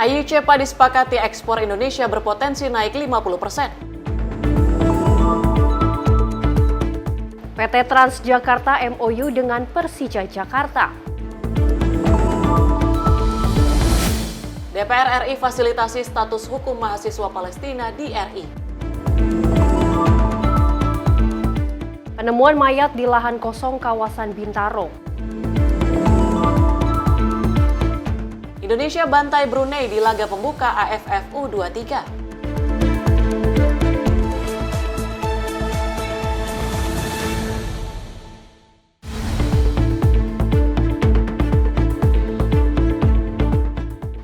Ayu Cepa disepakati ekspor Indonesia berpotensi naik 50%. PT Transjakarta MOU dengan Persija Jakarta. DPR RI fasilitasi status hukum mahasiswa Palestina di RI. Penemuan mayat di lahan kosong kawasan Bintaro. Indonesia bantai Brunei di laga pembuka AFF U23.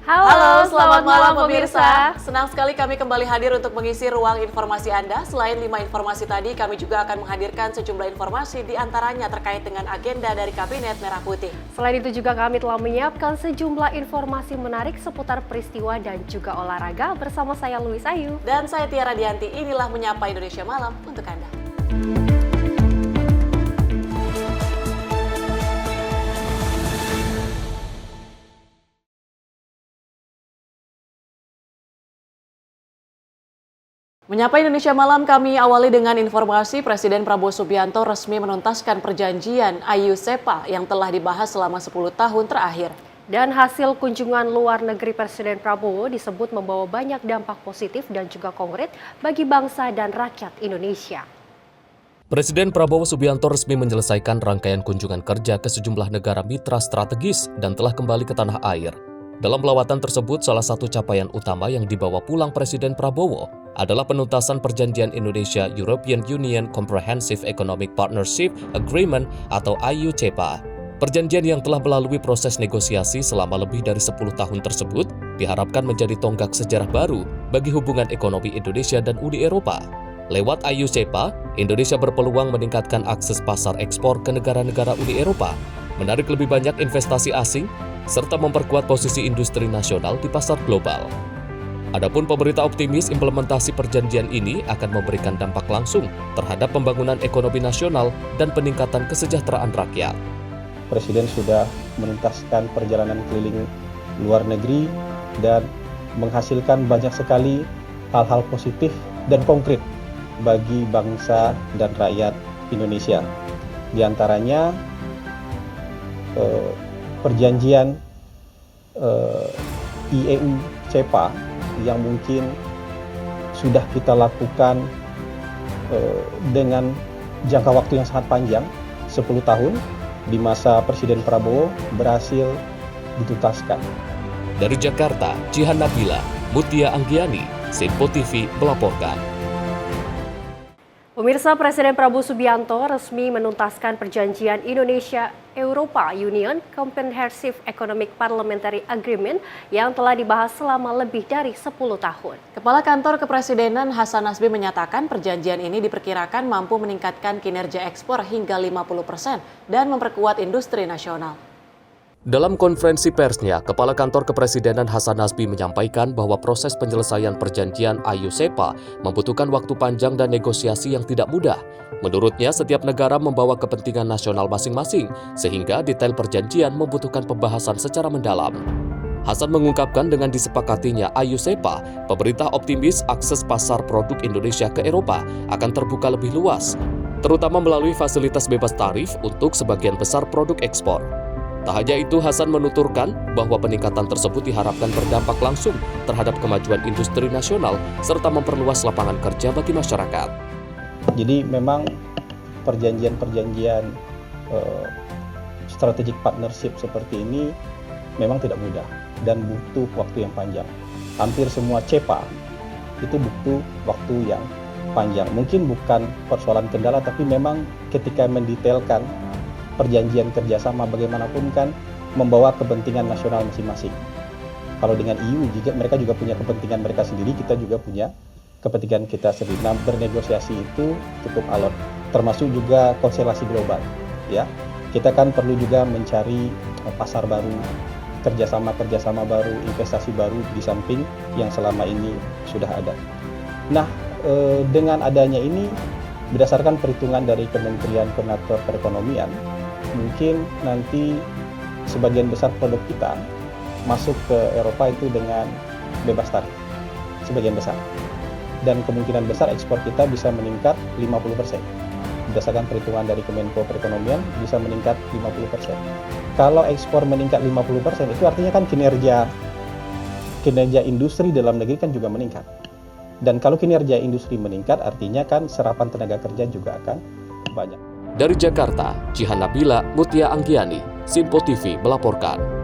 Halo, selamat malam pemirsa. Senang sekali kami kembali hadir untuk mengisi ruang informasi Anda. Selain 5 informasi tadi, kami juga akan menghadirkan sejumlah informasi di antaranya terkait dengan agenda dari Kabinet Merah Putih. Selain itu juga kami telah menyiapkan sejumlah informasi menarik seputar peristiwa dan juga olahraga bersama saya Luis Ayu. Dan saya Tiara Dianti, inilah Menyapa Indonesia Malam untuk Anda. Menyapa Indonesia Malam kami awali dengan informasi Presiden Prabowo Subianto resmi menuntaskan perjanjian Ayu Cepa yang telah dibahas selama 10 tahun terakhir. Dan hasil kunjungan luar negeri Presiden Prabowo disebut membawa banyak dampak positif dan juga konkret bagi bangsa dan rakyat Indonesia. Presiden Prabowo Subianto resmi menyelesaikan rangkaian kunjungan kerja ke sejumlah negara mitra strategis dan telah kembali ke tanah air. Dalam lawatan tersebut, salah satu capaian utama yang dibawa pulang Presiden Prabowo adalah penuntasan perjanjian Indonesia-European Union Comprehensive Economic Partnership Agreement atau Ayu Cepa. Perjanjian yang telah melalui proses negosiasi selama lebih dari 10 tahun tersebut diharapkan menjadi tonggak sejarah baru bagi hubungan ekonomi Indonesia dan Uni Eropa. Lewat Ayu Cepa, Indonesia berpeluang meningkatkan akses pasar ekspor ke negara-negara Uni Eropa, menarik lebih banyak investasi asing, serta memperkuat posisi industri nasional di pasar global. Adapun pemerintah optimis implementasi perjanjian ini akan memberikan dampak langsung terhadap pembangunan ekonomi nasional dan peningkatan kesejahteraan rakyat. Presiden sudah menuntaskan perjalanan keliling luar negeri dan menghasilkan banyak sekali hal-hal positif dan konkret bagi bangsa dan rakyat Indonesia. Di antaranya perjanjian IEU Cepa yang mungkin sudah kita lakukan dengan jangka waktu yang sangat panjang, 10 tahun, di masa Presiden Prabowo berhasil dituntaskan. Dari Jakarta, Jihan Nabila, Mutia Anggiani, Sinpo TV melaporkan. Pemirsa, Presiden Prabowo Subianto resmi menuntaskan perjanjian Indonesia-Eropa Union Comprehensive Economic Parliamentary Agreement yang telah dibahas selama lebih dari 10 tahun. Kepala Kantor Kepresidenan Hasan Nasbi menyatakan perjanjian ini diperkirakan mampu meningkatkan kinerja ekspor hingga 50% dan memperkuat industri nasional. Dalam konferensi persnya, Kepala Kantor Kepresidenan Hasan Nasbi menyampaikan bahwa proses penyelesaian perjanjian Ayu Cepa membutuhkan waktu panjang dan negosiasi yang tidak mudah. Menurutnya, setiap negara membawa kepentingan nasional masing-masing, sehingga detail perjanjian membutuhkan pembahasan secara mendalam. Hasan mengungkapkan dengan disepakatinya Ayu Cepa, pemerintah optimis akses pasar produk Indonesia ke Eropa akan terbuka lebih luas, terutama melalui fasilitas bebas tarif untuk sebagian besar produk ekspor. Tak hanya itu, Hasan menuturkan bahwa peningkatan tersebut diharapkan berdampak langsung terhadap kemajuan industri nasional serta memperluas lapangan kerja bagi masyarakat. Jadi memang perjanjian-perjanjian strategic partnership seperti ini memang tidak mudah dan butuh waktu yang panjang. Hampir semua CEPA itu butuh waktu yang panjang. Mungkin bukan persoalan kendala, tapi memang ketika mendetailkan perjanjian kerjasama bagaimanapun kan membawa kepentingan nasional masing-masing. Kalau dengan EU juga mereka juga punya kepentingan mereka sendiri, kita juga punya kepentingan kita sendiri. Nah, bernegosiasi itu cukup alot, termasuk juga konstelasi global. Ya, kita kan perlu juga mencari pasar baru, kerjasama baru, investasi baru di samping yang selama ini sudah ada. Nah, dengan adanya ini, berdasarkan perhitungan dari Kementerian Koordinator Perekonomian, mungkin nanti sebagian besar produk kita masuk ke Eropa itu dengan bebas tarif, sebagian besar. Dan kemungkinan besar ekspor kita bisa meningkat 50%. Berdasarkan perhitungan dari Kemenko Perekonomian, bisa meningkat 50%. Kalau ekspor meningkat 50%, itu artinya kan kinerja industri dalam negeri kan juga meningkat. Dan kalau kinerja industri meningkat, artinya kan serapan tenaga kerja juga akan banyak. Dari Jakarta, Jihan Nabila, Mutia Anggiani, Sinpo TV melaporkan.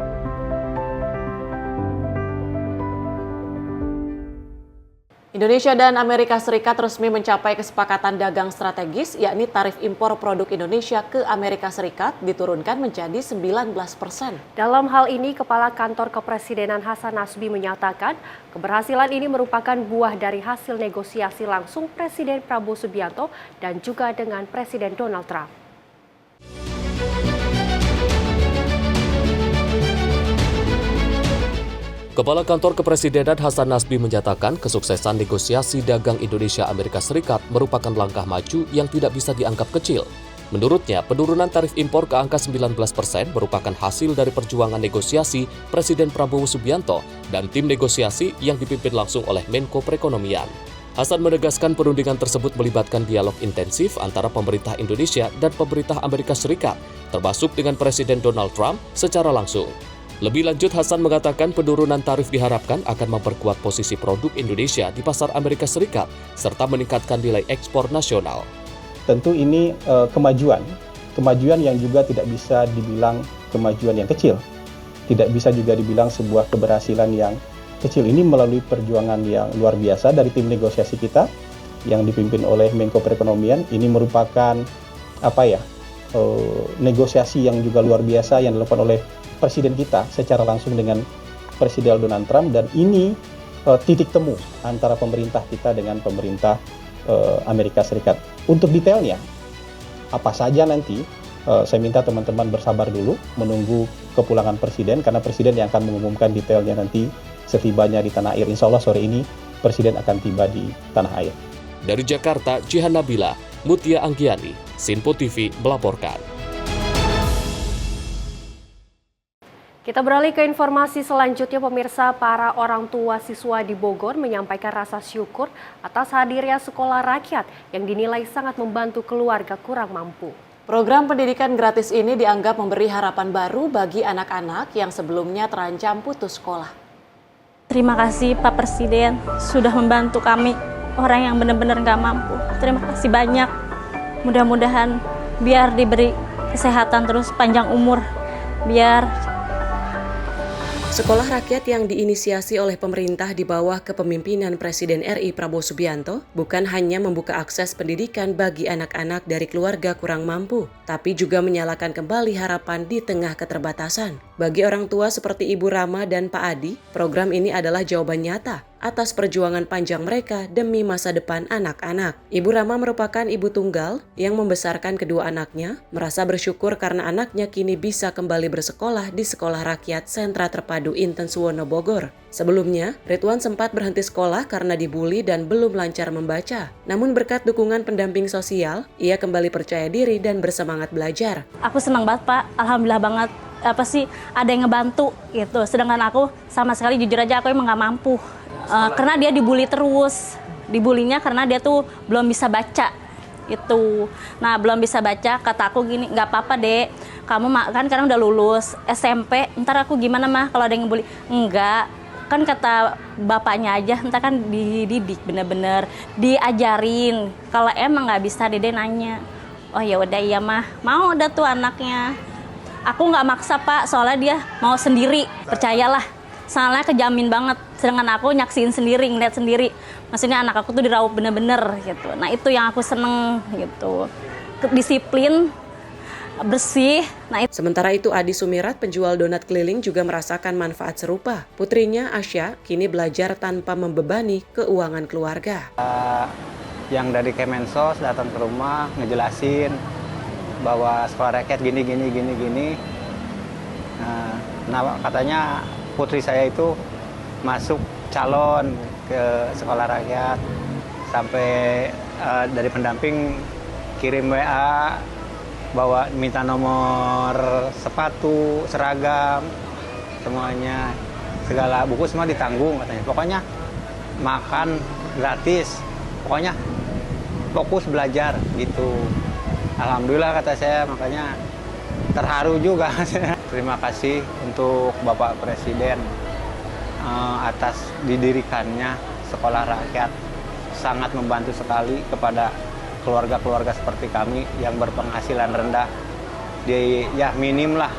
Indonesia dan Amerika Serikat resmi mencapai kesepakatan dagang strategis, yakni tarif impor produk Indonesia ke Amerika Serikat diturunkan menjadi 19%. Dalam hal ini, Kepala Kantor Kepresidenan Hasan Nasbi menyatakan keberhasilan ini merupakan buah dari hasil negosiasi langsung Presiden Prabowo Subianto dan juga dengan Presiden Donald Trump. Kepala Kantor Kepresidenan Hasan Nasbi menyatakan kesuksesan negosiasi dagang Indonesia-Amerika Serikat merupakan langkah maju yang tidak bisa dianggap kecil. Menurutnya, penurunan tarif impor ke angka 19% merupakan hasil dari perjuangan negosiasi Presiden Prabowo Subianto dan tim negosiasi yang dipimpin langsung oleh Menko Perekonomian. Hasan menegaskan perundingan tersebut melibatkan dialog intensif antara pemerintah Indonesia dan pemerintah Amerika Serikat, termasuk dengan Presiden Donald Trump secara langsung. Lebih lanjut, Hasan mengatakan penurunan tarif diharapkan akan memperkuat posisi produk Indonesia di pasar Amerika Serikat, serta meningkatkan nilai ekspor nasional. Tentu ini kemajuan yang juga tidak bisa dibilang kemajuan yang kecil. Tidak bisa juga dibilang sebuah keberhasilan yang kecil. Ini melalui perjuangan yang luar biasa dari tim negosiasi kita yang dipimpin oleh Menko Perekonomian. Ini merupakan negosiasi yang juga luar biasa yang dilakukan oleh Presiden kita secara langsung dengan Presiden Donald Trump, dan ini titik temu antara pemerintah kita dengan pemerintah Amerika Serikat. Untuk detailnya, apa saja nanti saya minta teman-teman bersabar dulu menunggu kepulangan Presiden, karena Presiden yang akan mengumumkan detailnya nanti setibanya di tanah air. Insya Allah sore ini Presiden akan tiba di tanah air. Dari Jakarta, Jihan Nabila, Mutia Anggiani, Sinpo TV melaporkan. Kita beralih ke informasi selanjutnya, pemirsa. Para orang tua siswa di Bogor menyampaikan rasa syukur atas hadirnya sekolah rakyat yang dinilai sangat membantu keluarga kurang mampu. Program pendidikan gratis ini dianggap memberi harapan baru bagi anak-anak yang sebelumnya terancam putus sekolah. Terima kasih Pak Presiden sudah membantu kami, orang yang benar-benar nggak mampu. Terima kasih banyak. Mudah-mudahan biar diberi kesehatan terus, panjang umur, biar Sekolah rakyat yang diinisiasi oleh pemerintah di bawah kepemimpinan Presiden RI Prabowo Subianto bukan hanya membuka akses pendidikan bagi anak-anak dari keluarga kurang mampu, tapi juga menyalakan kembali harapan di tengah keterbatasan. Bagi orang tua seperti Ibu Rama dan Pak Adi, program ini adalah jawaban nyata atas perjuangan panjang mereka demi masa depan anak-anak. Ibu Rama merupakan ibu tunggal yang membesarkan kedua anaknya, merasa bersyukur karena anaknya kini bisa kembali bersekolah di Sekolah Rakyat Sentra Terpadu Inten Suwono Bogor. Sebelumnya, Ridwan sempat berhenti sekolah karena dibuli dan belum lancar membaca. Namun berkat dukungan pendamping sosial, ia kembali percaya diri dan bersemangat belajar. aku senang banget Pak, alhamdulillah banget. Ada yang ngebantu gitu. Sedangkan aku sama sekali jujur aja aku emang nggak mampu. Karena dia dibully terus. Dibulinya karena dia tuh belum bisa baca. Itu. Nah, belum bisa baca, kata aku gini, nggak apa-apa Dek. Kamu kan karena udah lulus SMP, ntar aku gimana mah kalau ada yang ngebully? Enggak. Kan kata bapaknya aja, ntar kan dididik bener-bener, diajarin. Kalau emang nggak bisa, Dede nanya. Oh ya udah iya mah, mau udah tuh anaknya. Aku nggak maksa Pak, soalnya dia mau sendiri, percayalah. Soalnya kejamin banget, sedangkan aku nyaksiin sendiri, ngeliat sendiri. Maksudnya anak aku tuh diraup bener-bener gitu. Nah itu yang aku seneng gitu. Disiplin, bersih. Nah, Sementara itu Adi Sumirat, penjual donat keliling, juga merasakan manfaat serupa. Putrinya Asya kini belajar tanpa membebani keuangan keluarga. Yang dari Kemensos datang ke rumah ngejelasin bahwa sekolah rakyat gini. Nah, katanya putri saya itu masuk calon ke sekolah rakyat. Sampai dari pendamping kirim WA bahwa minta nomor sepatu, seragam, semuanya. segala buku semua ditanggung katanya. Pokoknya makan gratis, pokoknya fokus belajar gitu. Alhamdulillah kata saya, makanya terharu juga. Terima kasih untuk Bapak Presiden atas didirikannya sekolah rakyat. Sangat membantu sekali kepada keluarga-keluarga seperti kami yang berpenghasilan rendah. Ya minim lah,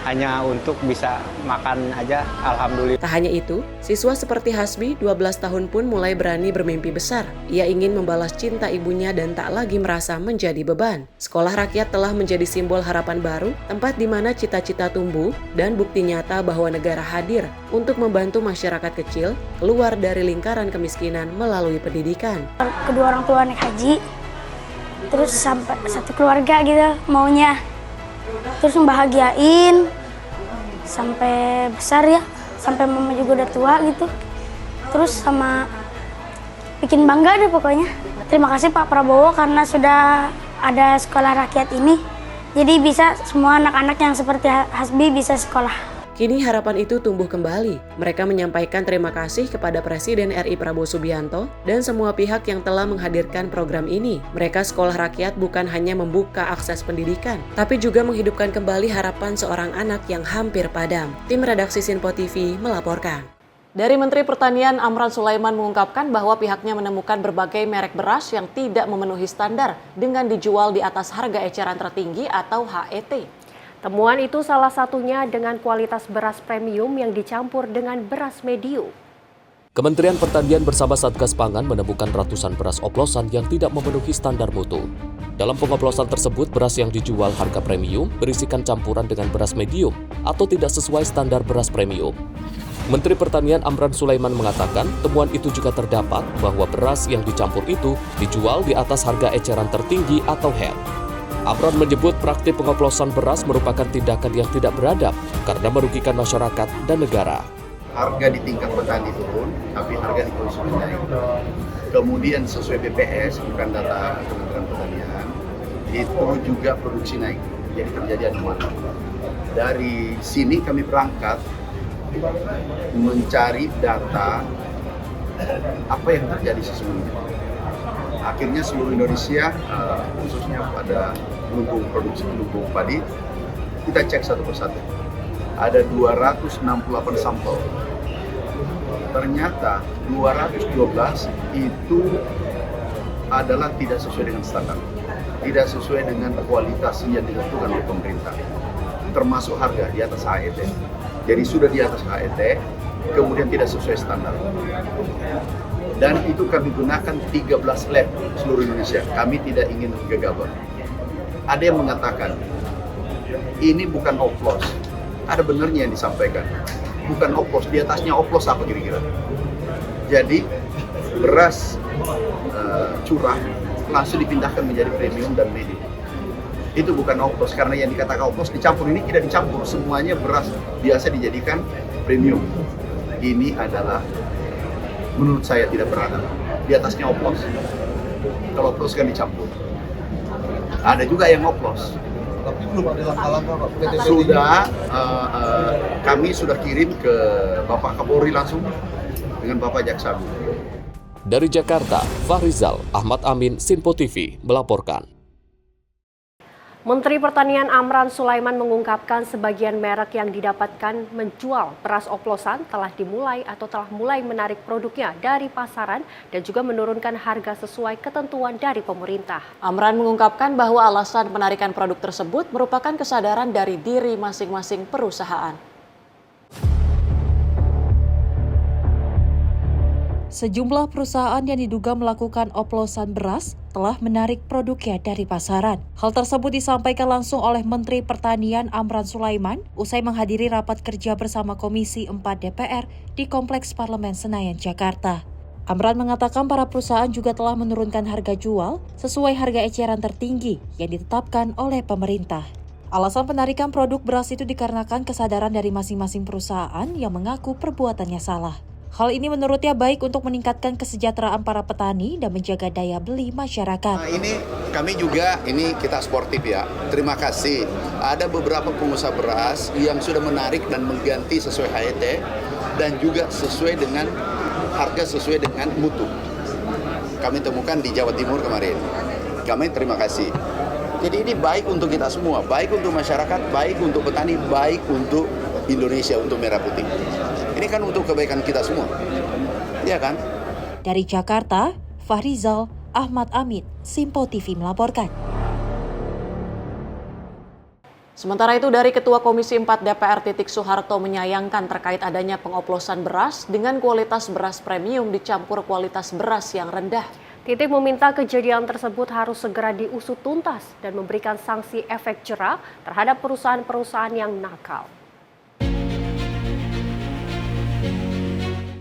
hanya untuk bisa makan aja, alhamdulillah. Tak hanya itu, siswa seperti Hasbi, 12 tahun pun mulai berani bermimpi besar. Ia ingin membalas cinta ibunya dan tak lagi merasa menjadi beban. Sekolah rakyat telah menjadi simbol harapan baru, tempat di mana cita-cita tumbuh dan bukti nyata bahwa negara hadir untuk membantu masyarakat kecil keluar dari lingkaran kemiskinan melalui pendidikan. Kedua orang tua naik haji, terus sampai satu keluarga gitu maunya. Terus membahagiain sampai besar ya, sampai mama juga udah tua gitu. Terus sama bikin bangga deh pokoknya. Terima kasih Pak Prabowo karena sudah ada sekolah rakyat ini. Jadi bisa semua anak-anak yang seperti Hasbi bisa sekolah. Kini harapan itu tumbuh kembali. Mereka menyampaikan terima kasih kepada Presiden RI Prabowo Subianto dan semua pihak yang telah menghadirkan program ini. Mereka sekolah rakyat bukan hanya membuka akses pendidikan, tapi juga menghidupkan kembali harapan seorang anak yang hampir padam. Tim redaksi Sinpo TV melaporkan. Dari Menteri Pertanian Amran Sulaiman mengungkapkan bahwa pihaknya menemukan berbagai merek beras yang tidak memenuhi standar dengan dijual di atas harga eceran tertinggi atau HET. Temuan itu salah satunya dengan kualitas beras premium yang dicampur dengan beras medium. Kementerian Pertanian bersama Satgas Pangan menemukan ratusan beras oplosan yang tidak memenuhi standar mutu. Dalam pengoplosan tersebut, beras yang dijual harga premium berisikan campuran dengan beras medium atau tidak sesuai standar beras premium. Menteri Pertanian Amran Sulaiman mengatakan temuan itu juga terdapat bahwa beras yang dicampur itu dijual di atas harga eceran tertinggi atau HET. Amran menyebut praktik pengoplosan beras merupakan tindakan yang tidak beradab karena merugikan masyarakat dan negara. Harga di tingkat petani turun, tapi harga di konsumen naik. Kemudian sesuai BPS, bukan data Kementerian Pertanian, itu juga produksi naik. Jadi terjadi anomali. Dari sini kami berangkat mencari data apa yang terjadi sesungguhnya. Akhirnya seluruh Indonesia, khususnya pada produksi lumbung padi, kita cek satu persatu. Ada 268 sampel. Ternyata 212 itu adalah tidak sesuai dengan standar, tidak sesuai dengan kualitas yang ditentukan oleh pemerintah, termasuk harga di atas HET. Jadi sudah di atas HET, kemudian tidak sesuai standar. Dan itu kami gunakan 13 lab seluruh Indonesia. Kami tidak ingin gegabah. Ada yang mengatakan, ini bukan oplos. Ada benernya yang disampaikan. Bukan oplos, di atasnya oplos apa kira-kira. Jadi, beras curah langsung dipindahkan menjadi premium dan medium. Itu bukan oplos, karena yang dikatakan oplos dicampur, ini tidak dicampur. Semuanya beras biasa dijadikan premium. Ini adalah menurut saya tidak beradab. Di atasnya oplos. Kalau oplos kan dicampur. Ada juga yang oplos. Tapi belum ada langkah-langkah Pak. Sudah, kami sudah kirim ke Bapak Kapolri langsung dengan Bapak Jaksa Agung. Dari Jakarta, Fahrizal Ahmad Amin, Sinpo TV melaporkan. Menteri Pertanian Amran Sulaiman mengungkapkan sebagian merek yang didapatkan menjual beras oplosan telah mulai menarik produknya dari pasaran dan juga menurunkan harga sesuai ketentuan dari pemerintah. Amran mengungkapkan bahwa alasan penarikan produk tersebut merupakan kesadaran dari diri masing-masing perusahaan. Sejumlah perusahaan yang diduga melakukan oplosan beras telah menarik produknya dari pasaran. Hal tersebut disampaikan langsung oleh Menteri Pertanian Amran Sulaiman usai menghadiri rapat kerja bersama Komisi 4 DPR di Kompleks Parlemen Senayan, Jakarta. Amran mengatakan para perusahaan juga telah menurunkan harga jual sesuai harga eceran tertinggi yang ditetapkan oleh pemerintah. Alasan penarikan produk beras itu dikarenakan kesadaran dari masing-masing perusahaan yang mengaku perbuatannya salah. Hal ini menurutnya baik untuk meningkatkan kesejahteraan para petani dan menjaga daya beli masyarakat. Ini kami juga, ini kita sportif ya, terima kasih. Ada beberapa pengusaha beras yang sudah menarik dan mengganti sesuai HET dan juga sesuai dengan harga sesuai dengan mutu. Kami temukan di Jawa Timur kemarin. Kami terima kasih. Jadi ini baik untuk kita semua, baik untuk masyarakat, baik untuk petani, baik untuk Indonesia, untuk Merah Putih. Ini kan untuk kebaikan kita semua, iya kan? Dari Jakarta, Fahrizal Ahmad Amin, Simpo TV melaporkan. Sementara itu dari Ketua Komisi 4 DPR Titik Soeharto menyayangkan terkait adanya pengoplosan beras dengan kualitas beras premium dicampur kualitas beras yang rendah. Titik meminta kejadian tersebut harus segera diusut tuntas dan memberikan sanksi efek jera terhadap perusahaan-perusahaan yang nakal.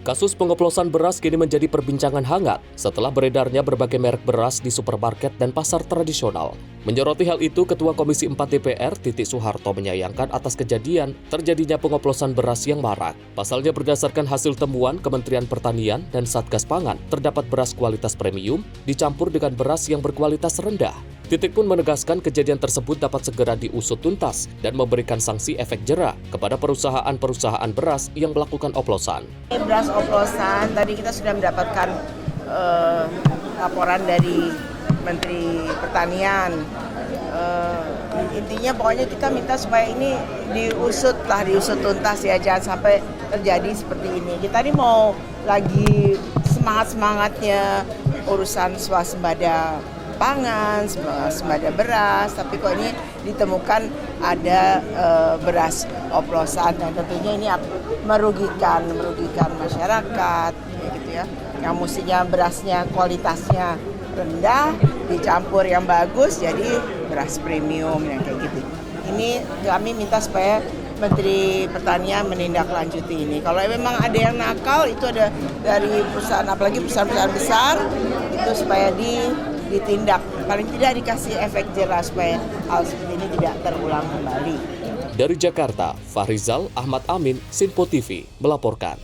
Kasus pengoplosan beras kini menjadi perbincangan hangat setelah beredarnya berbagai merek beras di supermarket dan pasar tradisional. Menyoroti hal itu, Ketua Komisi 4 DPR Titik Soeharto menyayangkan atas kejadian terjadinya pengoplosan beras yang marak. Pasalnya berdasarkan hasil temuan Kementerian Pertanian dan Satgas Pangan, terdapat beras kualitas premium dicampur dengan beras yang berkualitas rendah. Titik pun menegaskan kejadian tersebut dapat segera diusut tuntas dan memberikan sanksi efek jera kepada perusahaan-perusahaan beras yang melakukan oplosan. Beras oplosan, tadi kita sudah mendapatkan laporan dari Menteri Pertanian. Intinya pokoknya kita minta supaya ini diusut tuntas ya, jangan sampai terjadi seperti ini. Kita ini mau lagi semangat-semangatnya urusan swasembada pangan, swasembada beras, tapi kok ini ditemukan ada beras oplosan dan tentunya ini merugikan masyarakat, gitu ya. Yang mestinya berasnya kualitasnya rendah dicampur yang bagus jadi beras premium yang kayak gitu. Ini kami minta supaya Menteri Pertanian menindaklanjuti ini. Kalau memang ada yang nakal itu ada dari perusahaan, apalagi perusahaan-perusahaan besar, itu supaya ditindak, paling tidak dikasih efek jera supaya hal seperti ini tidak terulang kembali. Dari Jakarta, Fahrizal Ahmad Amin, Simpo TV melaporkan.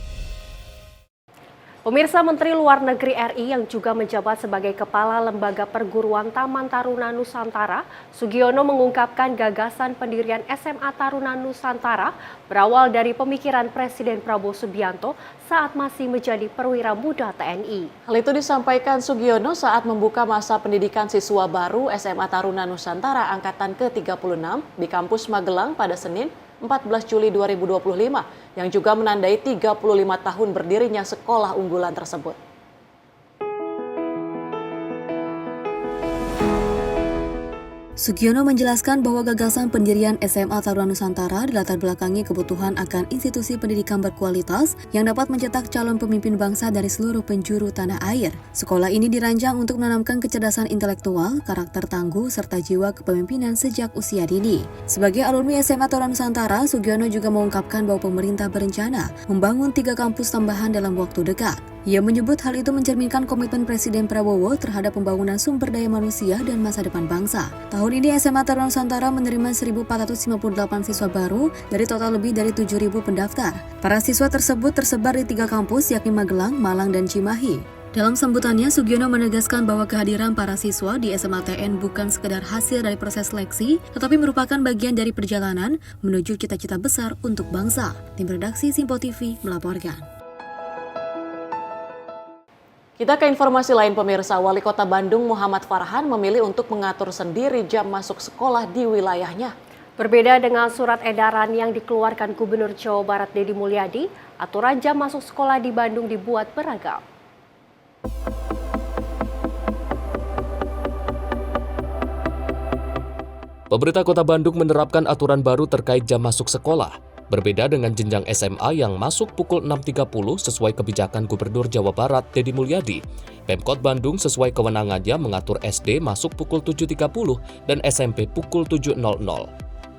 Pemirsa, Menteri Luar Negeri RI yang juga menjabat sebagai Kepala Lembaga Perguruan Taman Taruna Nusantara, Sugiono mengungkapkan gagasan pendirian SMA Taruna Nusantara berawal dari pemikiran Presiden Prabowo Subianto saat masih menjadi perwira muda TNI. Hal itu disampaikan Sugiono saat membuka masa pendidikan siswa baru SMA Taruna Nusantara Angkatan ke-36 di kampus Magelang pada Senin 14 Juli 2025 yang juga menandai 35 tahun berdirinya sekolah unggulan tersebut. Sugiono menjelaskan bahwa gagasan pendirian SMA Taruna Nusantara dilatar belakangi kebutuhan akan institusi pendidikan berkualitas yang dapat mencetak calon pemimpin bangsa dari seluruh penjuru tanah air. Sekolah ini dirancang untuk menanamkan kecerdasan intelektual, karakter tangguh, serta jiwa kepemimpinan sejak usia dini. Sebagai alumni SMA Taruna Nusantara, Sugiono juga mengungkapkan bahwa pemerintah berencana membangun 3 kampus tambahan dalam waktu dekat. Ia menyebut hal itu mencerminkan komitmen Presiden Prabowo terhadap pembangunan sumber daya manusia dan masa depan bangsa. Tahun ini SMA Taruna Nusantara menerima 1.458 siswa baru dari total lebih dari 7.000 pendaftar. Para siswa tersebut tersebar di 3 kampus yakni Magelang, Malang, dan Cimahi. Dalam sambutannya, Sugiono menegaskan bahwa kehadiran para siswa di SMA TN bukan sekedar hasil dari proses seleksi, tetapi merupakan bagian dari perjalanan menuju cita-cita besar untuk bangsa. Tim redaksi Simpo TV melaporkan. Kita ke informasi lain pemirsa, Wali Kota Bandung Muhammad Farhan memilih untuk mengatur sendiri jam masuk sekolah di wilayahnya. Berbeda dengan surat edaran yang dikeluarkan Gubernur Jawa Barat Deddy Mulyadi, aturan jam masuk sekolah di Bandung dibuat beragam. Pemerintah Kota Bandung menerapkan aturan baru terkait jam masuk sekolah. Berbeda dengan jenjang SMA yang masuk pukul 6.30 sesuai kebijakan Gubernur Jawa Barat Deddy Mulyadi, Pemkot Bandung sesuai kewenangannya mengatur SD masuk pukul 7.30 dan SMP pukul 7.00.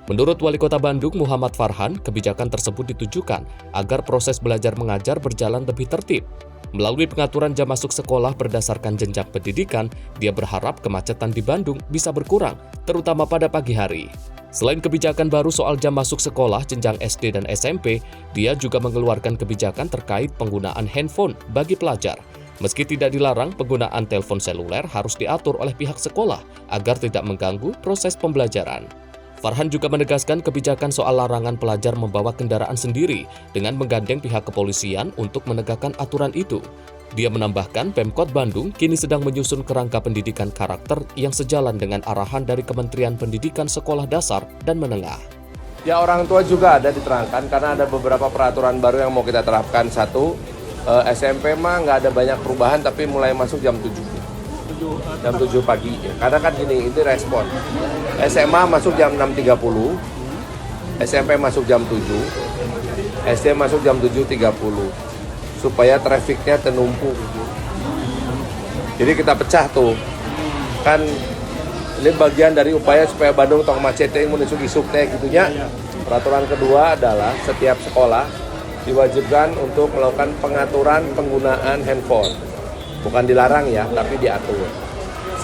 Menurut Wali Kota Bandung Muhammad Farhan, kebijakan tersebut ditujukan agar proses belajar mengajar berjalan lebih tertib. Melalui pengaturan jam masuk sekolah berdasarkan jenjang pendidikan, dia berharap kemacetan di Bandung bisa berkurang, terutama pada pagi hari. Selain kebijakan baru soal jam masuk sekolah jenjang SD dan SMP, dia juga mengeluarkan kebijakan terkait penggunaan handphone bagi pelajar. Meski tidak dilarang, penggunaan telepon seluler harus diatur oleh pihak sekolah agar tidak mengganggu proses pembelajaran. Farhan juga menegaskan kebijakan soal larangan pelajar membawa kendaraan sendiri dengan menggandeng pihak kepolisian untuk menegakkan aturan itu. Dia menambahkan Pemkot Bandung kini sedang menyusun kerangka pendidikan karakter yang sejalan dengan arahan dari Kementerian Pendidikan Sekolah Dasar dan Menengah. Ya, orang tua juga ada diterangkan karena ada beberapa peraturan baru yang mau kita terapkan. Satu, SMP mah nggak ada banyak perubahan tapi mulai masuk jam 7 pagi. Karena kan gini, ini respon. SMA masuk jam 6.30, SMP masuk jam 7, SD masuk jam 7.30, supaya trafiknya ternumpuk. Jadi kita pecah tuh. Kan ini bagian dari upaya supaya Bandung tong macet yang menisuk-isuk teh gitunya. Peraturan kedua adalah setiap sekolah diwajibkan untuk melakukan pengaturan penggunaan handphone. Bukan dilarang ya, tapi diatur.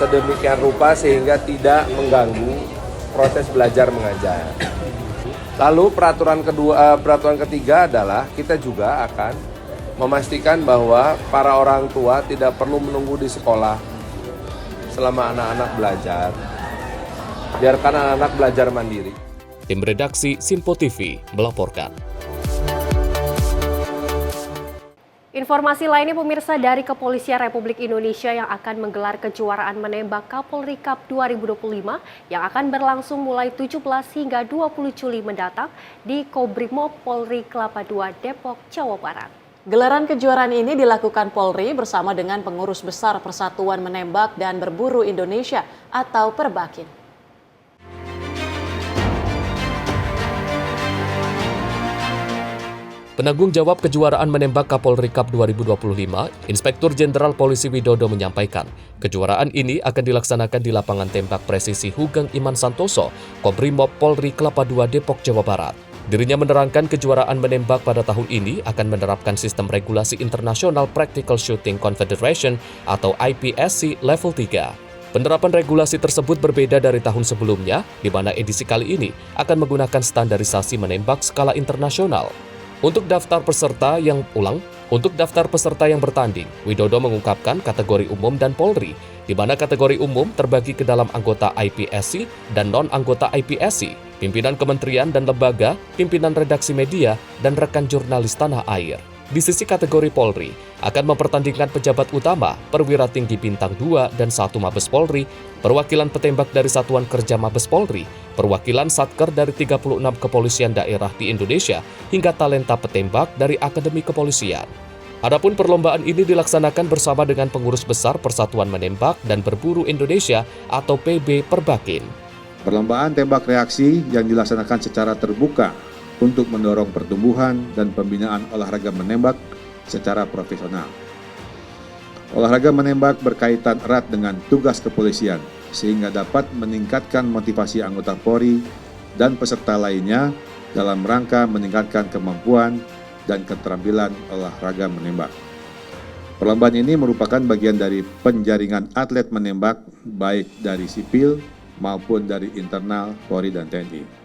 Sedemikian rupa sehingga tidak mengganggu proses belajar mengajar. Lalu peraturan ketiga adalah kita juga akan memastikan bahwa para orang tua tidak perlu menunggu di sekolah selama anak-anak belajar. Biarkan anak-anak belajar mandiri. Tim redaksi Simpo TV melaporkan. Informasi lainnya pemirsa dari Kepolisian Republik Indonesia yang akan menggelar kejuaraan menembak Kapolri Cup 2025 yang akan berlangsung mulai 17 hingga 20 Juli mendatang di Kobrimob Polri Kelapa II Depok, Jawa Barat. Gelaran kejuaraan ini dilakukan Polri bersama dengan pengurus besar Persatuan Menembak dan Berburu Indonesia atau Perbakin. Penanggung jawab kejuaraan menembak Kapolri Cup 2025, Inspektur Jenderal Polisi Widodo menyampaikan, kejuaraan ini akan dilaksanakan di lapangan tembak presisi Hugeng Iman Santoso, Kobrimob Polri Kelapa II Depok, Jawa Barat. Dirinya menerangkan kejuaraan menembak pada tahun ini akan menerapkan sistem regulasi International Practical Shooting Confederation atau IPSC level 3. Penerapan regulasi tersebut berbeda dari tahun sebelumnya, di mana edisi kali ini akan menggunakan standarisasi menembak skala internasional. Untuk daftar peserta yang bertanding, Widodo mengungkapkan kategori umum dan Polri, di mana kategori umum terbagi ke dalam anggota IPSC dan non-anggota IPSC, pimpinan kementerian dan lembaga, pimpinan redaksi media, dan rekan jurnalis tanah air. Di sisi kategori Polri, akan mempertandingkan pejabat utama, perwira tinggi bintang 2 dan 1 Mabes Polri, perwakilan petembak dari Satuan Kerja Mabes Polri, perwakilan Satker dari 36 kepolisian daerah di Indonesia, hingga talenta petembak dari Akademi Kepolisian. Adapun perlombaan ini dilaksanakan bersama dengan pengurus besar Persatuan Menembak dan Berburu Indonesia atau PB Perbakin. Perlombaan tembak reaksi yang dilaksanakan secara terbuka untuk mendorong pertumbuhan dan pembinaan olahraga menembak secara profesional. Olahraga menembak berkaitan erat dengan tugas kepolisian, sehingga dapat meningkatkan motivasi anggota Polri dan peserta lainnya dalam rangka meningkatkan kemampuan dan keterampilan olahraga menembak. Perlombaan ini merupakan bagian dari penjaringan atlet menembak baik dari sipil maupun dari internal Polri dan TNI.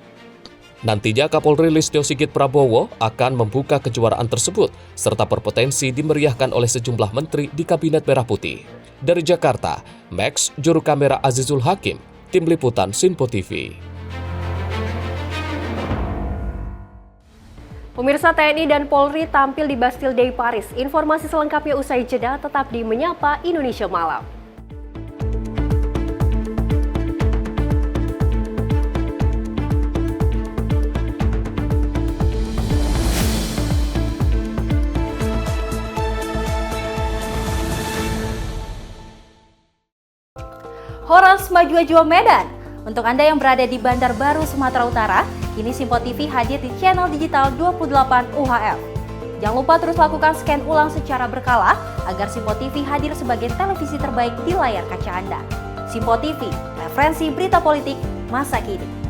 Nantinya Kapolri Listio Sigit Prabowo akan membuka kejuaraan tersebut, serta berpotensi dimeriahkan oleh sejumlah menteri di Kabinet Merah Putih. Dari Jakarta, Max, juru kamera Azizul Hakim, Tim Liputan Simpo TV. Pemirsa, TNI dan Polri tampil di Bastille Day Paris. Informasi selengkapnya usai jeda, tetap di Menyapa Indonesia Malam. Horas Maju Medan. Untuk Anda yang berada di Bandar Baru, Sumatera Utara, kini Simpo TV hadir di channel digital 28 UHF. Jangan lupa terus lakukan scan ulang secara berkala agar Simpo TV hadir sebagai televisi terbaik di layar kaca Anda. Simpo TV, referensi berita politik masa kini.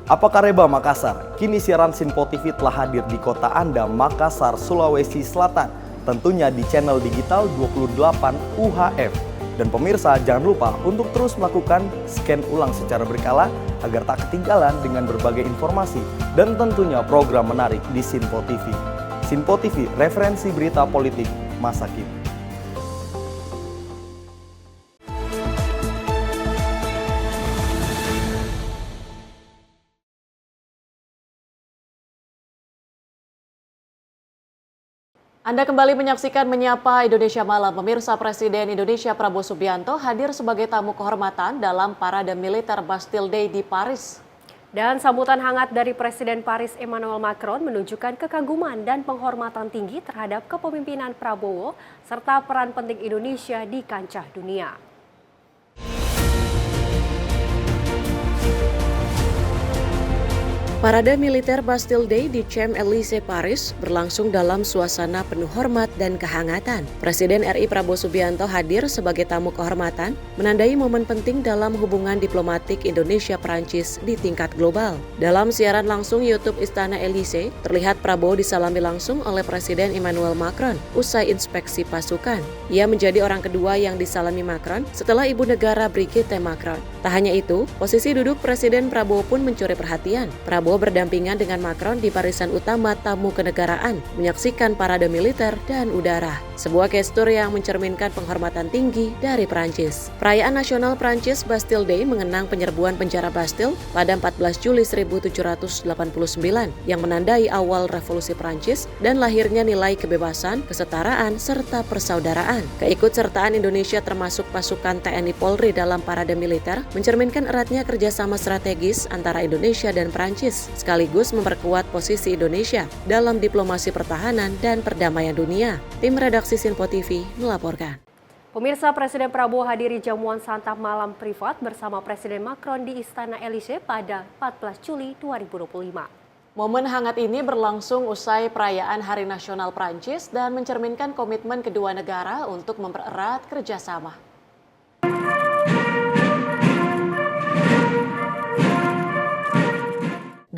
Apa kabar Makassar? Kini siaran Simpo TV telah hadir di kota Anda, Makassar, Sulawesi Selatan. Tentunya di channel digital 28 UHF. Dan pemirsa jangan lupa untuk terus melakukan scan ulang secara berkala agar tak ketinggalan dengan berbagai informasi dan tentunya program menarik di Simpo TV. Simpo TV, referensi berita politik masa kini. Anda kembali menyaksikan Menyapa Indonesia Malam. Pemirsa, Presiden Indonesia Prabowo Subianto hadir sebagai tamu kehormatan dalam parade militer Bastille Day di Paris. Dan sambutan hangat dari Presiden Paris Emmanuel Macron menunjukkan kekaguman dan penghormatan tinggi terhadap kepemimpinan Prabowo serta peran penting Indonesia di kancah dunia. Parade militer Bastille Day di Champs-Élysées, Paris berlangsung dalam suasana penuh hormat dan kehangatan. Presiden RI Prabowo Subianto hadir sebagai tamu kehormatan, menandai momen penting dalam hubungan diplomatik Indonesia-Prancis di tingkat global. Dalam siaran langsung YouTube Istana Élysée, terlihat Prabowo disalami langsung oleh Presiden Emmanuel Macron usai inspeksi pasukan. Ia menjadi orang kedua yang disalami Macron setelah ibu negara Brigitte Macron. Tak hanya itu, posisi duduk Presiden Prabowo pun mencuri perhatian. Prabowo berdampingan dengan Macron di barisan utama tamu kenegaraan, menyaksikan parade militer dan udara. Sebuah gestur yang mencerminkan penghormatan tinggi dari Prancis. Perayaan nasional Prancis Bastille Day mengenang penyerbuan penjara Bastille pada 14 Juli 1789 yang menandai awal revolusi Prancis dan lahirnya nilai kebebasan, kesetaraan, serta persaudaraan. Keikutsertaan Indonesia termasuk pasukan TNI Polri dalam parade militer mencerminkan eratnya kerjasama strategis antara Indonesia dan Prancis, sekaligus memperkuat posisi Indonesia dalam diplomasi pertahanan dan perdamaian dunia. Tim redaksi Sinpo TV melaporkan. Pemirsa, Presiden Prabowo hadiri jamuan santap malam privat bersama Presiden Macron di Istana Élysée pada 14 Juli 2025. Momen hangat ini berlangsung usai perayaan Hari Nasional Prancis dan mencerminkan komitmen kedua negara untuk mempererat kerjasama.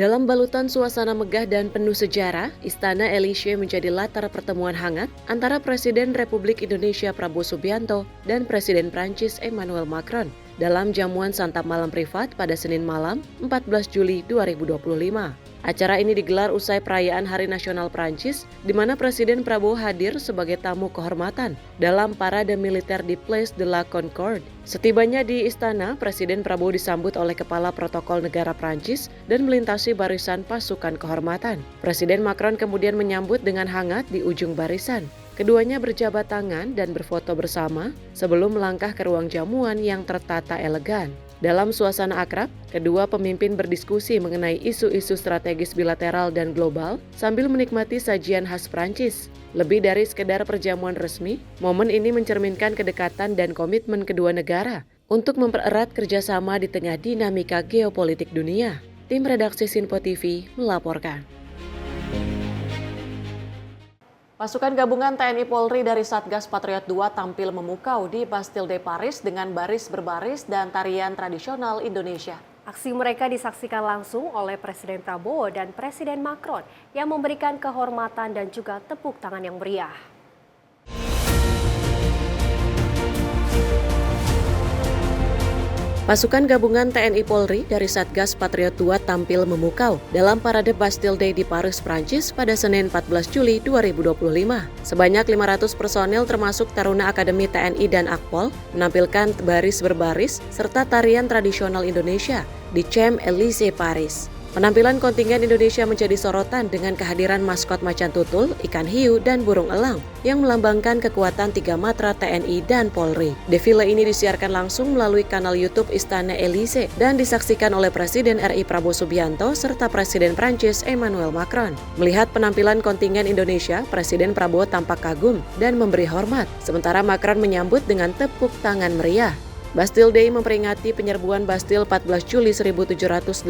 Dalam balutan suasana megah dan penuh sejarah, Istana Élysée menjadi latar pertemuan hangat antara Presiden Republik Indonesia Prabowo Subianto dan Presiden Prancis Emmanuel Macron dalam jamuan santap malam privat pada Senin malam 14 Juli 2025. Acara ini digelar usai perayaan Hari Nasional Prancis, di mana Presiden Prabowo hadir sebagai tamu kehormatan dalam parade militer di Place de la Concorde. Setibanya di istana, Presiden Prabowo disambut oleh Kepala Protokol Negara Prancis dan melintasi barisan pasukan kehormatan. Presiden Macron kemudian menyambut dengan hangat di ujung barisan. Keduanya berjabat tangan dan berfoto bersama sebelum melangkah ke ruang jamuan yang tertata elegan. Dalam suasana akrab, kedua pemimpin berdiskusi mengenai isu-isu strategis bilateral dan global sambil menikmati sajian khas Prancis. Lebih dari sekedar perjamuan resmi, momen ini mencerminkan kedekatan dan komitmen kedua negara untuk mempererat kerjasama di tengah dinamika geopolitik dunia. Tim redaksi Sinpo TV melaporkan. Pasukan gabungan TNI Polri dari Satgas Patriot II tampil memukau di Bastille Day Paris dengan baris berbaris dan tarian tradisional Indonesia. Aksi mereka disaksikan langsung oleh Presiden Prabowo dan Presiden Macron yang memberikan kehormatan dan juga tepuk tangan yang meriah. Pasukan gabungan TNI Polri dari Satgas Patriot II tampil memukau dalam parade Bastille Day di Paris, Prancis pada Senin 14 Juli 2025. Sebanyak 500 personel termasuk Taruna Akademi TNI dan Akpol menampilkan baris berbaris serta tarian tradisional Indonesia di Champs-Élysées, Paris. Penampilan kontingen Indonesia menjadi sorotan dengan kehadiran maskot macan tutul, ikan hiu, dan burung elang yang melambangkan kekuatan 3 matra TNI dan Polri. Defile ini disiarkan langsung melalui kanal YouTube Istana Élysée dan disaksikan oleh Presiden RI Prabowo Subianto serta Presiden Prancis Emmanuel Macron. Melihat penampilan kontingen Indonesia, Presiden Prabowo tampak kagum dan memberi hormat, sementara Macron menyambut dengan tepuk tangan meriah. Bastille Day memperingati penyerbuan Bastille 14 Juli 1789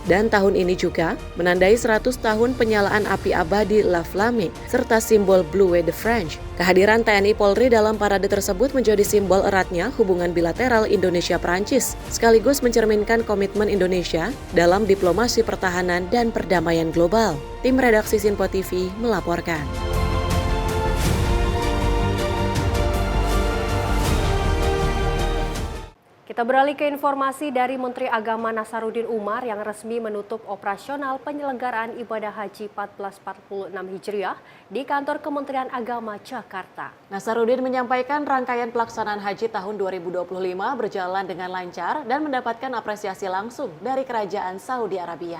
dan tahun ini juga menandai 100 tahun penyalaan api abadi La Flamme serta simbol Bleu de France. Kehadiran TNI Polri dalam parade tersebut menjadi simbol eratnya hubungan bilateral Indonesia-Prancis, sekaligus mencerminkan komitmen Indonesia dalam diplomasi pertahanan dan perdamaian global. Tim redaksi Sinpo TV melaporkan. Kita beralih ke informasi dari Menteri Agama Nasaruddin Umar yang resmi menutup operasional penyelenggaraan ibadah haji 1446 Hijriah di kantor Kementerian Agama Jakarta. Nasaruddin menyampaikan rangkaian pelaksanaan haji tahun 2025 berjalan dengan lancar dan mendapatkan apresiasi langsung dari Kerajaan Saudi Arabia.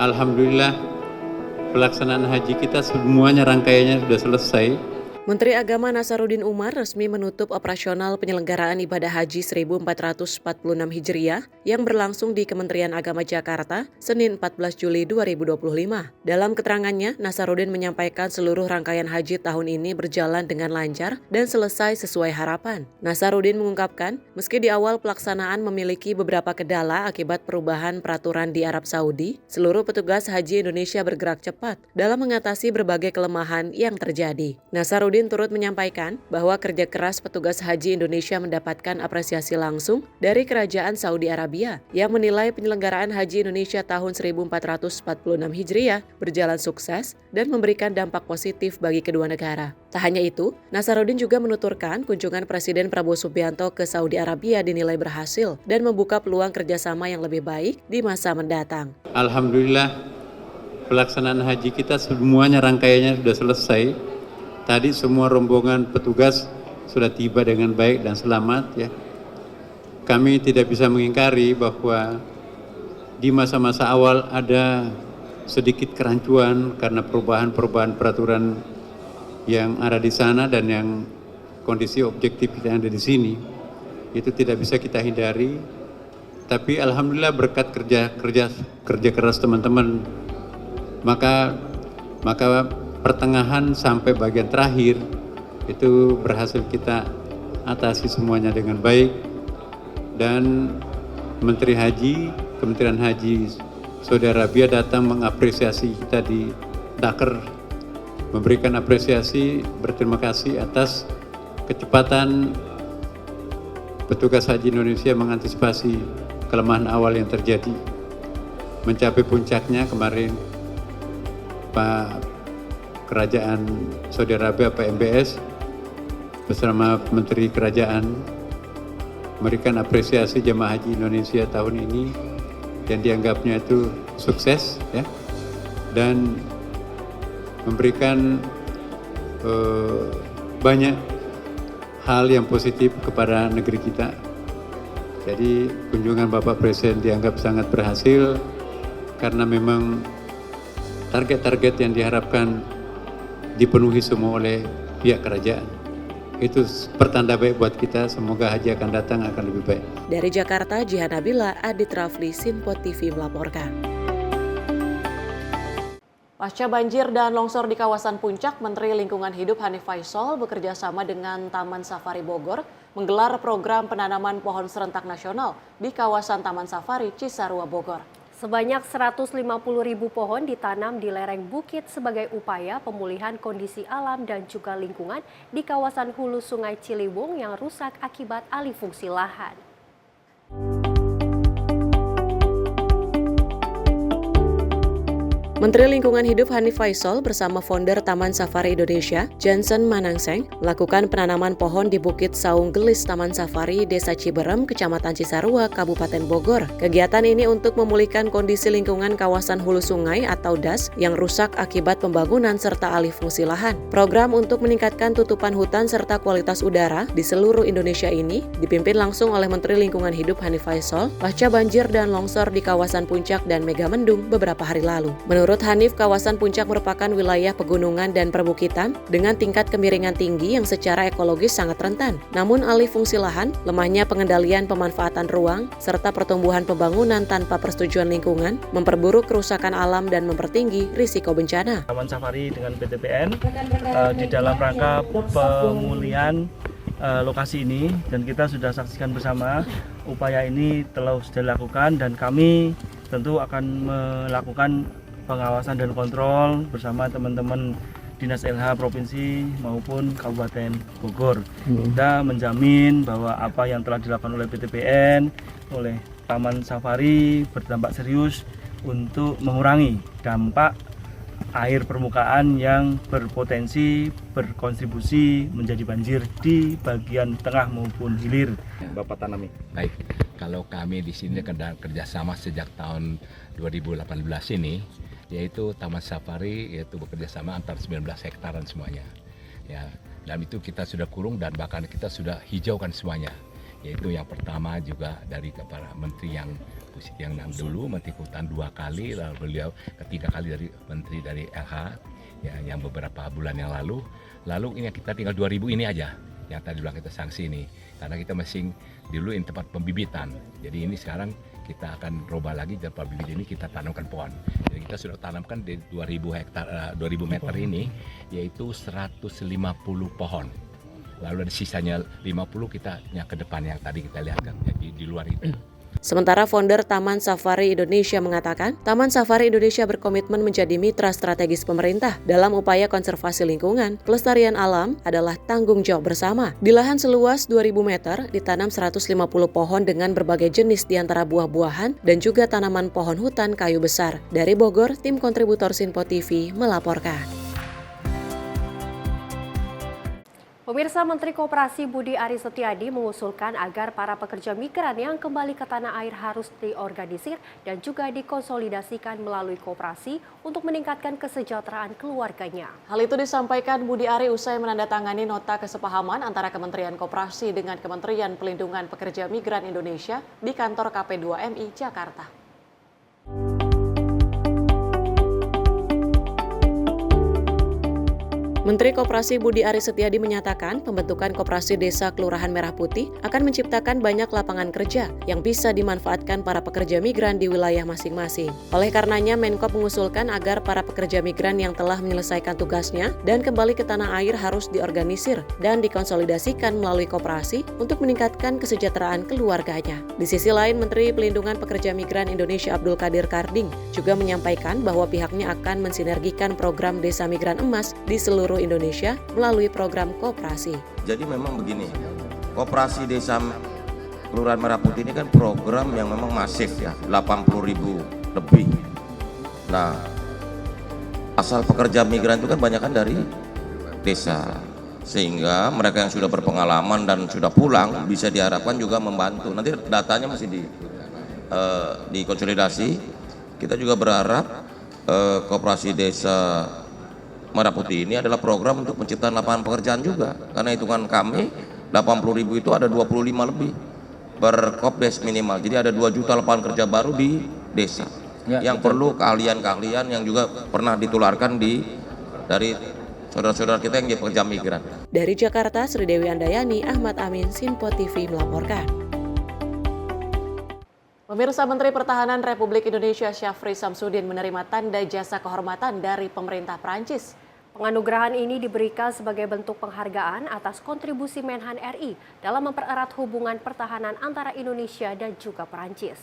Alhamdulillah pelaksanaan haji kita semuanya rangkaiannya sudah selesai. Menteri Agama Nasaruddin Umar resmi menutup operasional penyelenggaraan ibadah haji 1446 Hijriah yang berlangsung di Kementerian Agama Jakarta, Senin 14 Juli 2025. Dalam keterangannya, Nasaruddin menyampaikan seluruh rangkaian haji tahun ini berjalan dengan lancar dan selesai sesuai harapan. Nasaruddin mengungkapkan, meski di awal pelaksanaan memiliki beberapa kendala akibat perubahan peraturan di Arab Saudi, seluruh petugas haji Indonesia bergerak cepat dalam mengatasi berbagai kelemahan yang terjadi. Nasaruddin turut menyampaikan bahwa kerja keras petugas haji Indonesia mendapatkan apresiasi langsung dari Kerajaan Saudi Arabia yang menilai penyelenggaraan haji Indonesia tahun 1446 Hijriah berjalan sukses dan memberikan dampak positif bagi kedua negara. Tak hanya itu, Nasaruddin juga menuturkan kunjungan Presiden Prabowo Subianto ke Saudi Arabia dinilai berhasil dan membuka peluang kerjasama yang lebih baik di masa mendatang. Alhamdulillah, pelaksanaan haji kita semuanya rangkaiannya sudah selesai. Tadi semua rombongan petugas sudah tiba dengan baik dan selamat ya. Kami tidak bisa mengingkari bahwa di masa-masa awal ada sedikit kerancuan karena perubahan-perubahan peraturan yang ada di sana dan yang kondisi objektif yang ada di sini. Itu tidak bisa kita hindari. Tapi alhamdulillah berkat kerja keras teman-teman, maka pertengahan sampai bagian terakhir itu berhasil kita atasi semuanya dengan baik, dan Menteri Haji, Kementerian Haji Saudi Arabia datang mengapresiasi kita di Dakar, memberikan apresiasi, berterima kasih atas kecepatan petugas haji Indonesia mengantisipasi kelemahan awal yang terjadi. Mencapai puncaknya kemarin Pak Kerajaan Saudi Arabia, Pak MBS, bersama Menteri Kerajaan memberikan apresiasi jemaah haji Indonesia tahun ini yang dianggapnya itu sukses ya, dan memberikan banyak hal yang positif kepada negeri kita. Jadi kunjungan Bapak Presiden dianggap sangat berhasil karena memang target-target yang diharapkan dipenuhi semua oleh pihak kerajaan. Itu pertanda baik buat kita, semoga haji akan datang akan lebih baik. Dari Jakarta, Jihan Nabila, Adit Rafli, Sinpo TV melaporkan. Pasca banjir dan longsor di kawasan Puncak, Menteri Lingkungan Hidup Hanif Faisal bekerja sama dengan Taman Safari Bogor menggelar program penanaman pohon serentak nasional di kawasan Taman Safari Cisarua Bogor. Sebanyak 150.000 pohon ditanam di lereng bukit sebagai upaya pemulihan kondisi alam dan juga lingkungan di kawasan hulu Sungai Ciliwung yang rusak akibat alih fungsi lahan. Menteri Lingkungan Hidup Hanif Faisal bersama founder Taman Safari Indonesia, Johnson Manangseng, melakukan penanaman pohon di Bukit Saung Gelis Taman Safari, Desa Ciberem, Kecamatan Cisarua, Kabupaten Bogor. Kegiatan ini untuk memulihkan kondisi lingkungan kawasan hulu sungai atau DAS yang rusak akibat pembangunan serta alih fungsi lahan. Program untuk meningkatkan tutupan hutan serta kualitas udara di seluruh Indonesia ini dipimpin langsung oleh Menteri Lingkungan Hidup Hanif Faisal pasca banjir dan longsor di kawasan Puncak dan Megamendung beberapa hari lalu. Menurut Hanif, kawasan Puncak merupakan wilayah pegunungan dan perbukitan dengan tingkat kemiringan tinggi yang secara ekologis sangat rentan. Namun alih fungsi lahan, lemahnya pengendalian pemanfaatan ruang, serta pertumbuhan pembangunan tanpa persetujuan lingkungan memperburuk kerusakan alam dan mempertinggi risiko bencana. Taman Safari dengan PTPN di dalam rangka pemulihan lokasi ini, dan kita sudah saksikan bersama upaya ini telah sudah dilakukan, dan kami tentu akan melakukan pengawasan dan kontrol bersama teman-teman Dinas LH Provinsi maupun Kabupaten Bogor. Kita menjamin bahwa apa yang telah dilakukan oleh PTPN, oleh Taman Safari berdampak serius untuk mengurangi dampak air permukaan yang berpotensi berkontribusi menjadi banjir di bagian tengah maupun hilir. Bapak Tanami. Baik, kalau kami di sini kerjasama sejak tahun 2018 ini, yaitu Taman Safari, yaitu bekerja sama antar 19 hektaran semuanya. Ya, dan itu kita sudah kurung dan bahkan kita sudah hijaukan semuanya. Yaitu yang pertama juga dari para menteri yang yang dulu Menteri Kehutanan 2 kali, lalu beliau ketiga kali dari Menteri dari LH ya, yang beberapa bulan yang lalu ini kita tinggal 2000 ini aja yang tadi bilang kita sanksi ini, karena kita masih dulu ini tempat pembibitan, jadi ini sekarang kita akan robah lagi tempat bibit ini kita tanamkan pohon. Jadi kita sudah tanamkan di 2000 meter ini yaitu 150 pohon. Lalu ada sisanya 50 kita yang ke depan yang tadi kita lihat kan, jadi di luar itu. Sementara founder Taman Safari Indonesia mengatakan, Taman Safari Indonesia berkomitmen menjadi mitra strategis pemerintah dalam upaya konservasi lingkungan. Pelestarian alam adalah tanggung jawab bersama. Di lahan seluas 2000 meter, ditanam 150 pohon dengan berbagai jenis di antara buah-buahan dan juga tanaman pohon hutan kayu besar. Dari Bogor, tim kontributor Sinpo TV melaporkan. Pemirsa, Menteri Koperasi Budi Aris Setiadi mengusulkan agar para pekerja migran yang kembali ke tanah air harus diorganisir dan juga dikonsolidasikan melalui koperasi untuk meningkatkan kesejahteraan keluarganya. Hal itu disampaikan Budi Ari usai menandatangani nota kesepahaman antara Kementerian Koperasi dengan Kementerian Pelindungan Pekerja Migran Indonesia di kantor KP2MI Jakarta. Menteri Koperasi Budi Aris Setiadi menyatakan pembentukan Koperasi Desa Kelurahan Merah Putih akan menciptakan banyak lapangan kerja yang bisa dimanfaatkan para pekerja migran di wilayah masing-masing. Oleh karenanya, Menkop mengusulkan agar para pekerja migran yang telah menyelesaikan tugasnya dan kembali ke tanah air harus diorganisir dan dikonsolidasikan melalui koperasi untuk meningkatkan kesejahteraan keluarganya. Di sisi lain, Menteri Pelindungan Pekerja Migran Indonesia Abdul Qadir Karding juga menyampaikan bahwa pihaknya akan mensinergikan program Desa Migran Emas di seluruh Indonesia melalui program koperasi. Jadi memang begini, Koperasi Desa Kelurahan Merah Putih ini kan program yang memang masif ya, 80.000 lebih. Nah, asal pekerja migran itu kan banyak kan dari desa, sehingga mereka yang sudah berpengalaman dan sudah pulang bisa diharapkan juga membantu. Nanti datanya masih dikonsolidasi. Kita juga berharap Koperasi Desa Merah Putih ini adalah program untuk penciptaan lapangan pekerjaan juga, karena hitungan kami 80.000 itu ada 25 lebih per Kopdes minimal, jadi ada 2 juta lapangan kerja baru di desa yang perlu keahlian-keahlian yang juga pernah ditularkan dari saudara-saudara kita yang jadi pekerja migran. Dari Jakarta, Sri Dewi Andayani, Ahmad Amin, Sinpo TV melaporkan. Pemirsa, Menteri Pertahanan Republik Indonesia Syafri Samsudin menerima tanda jasa kehormatan dari pemerintah Prancis. Penganugerahan ini diberikan sebagai bentuk penghargaan atas kontribusi Menhan RI dalam mempererat hubungan pertahanan antara Indonesia dan juga Prancis.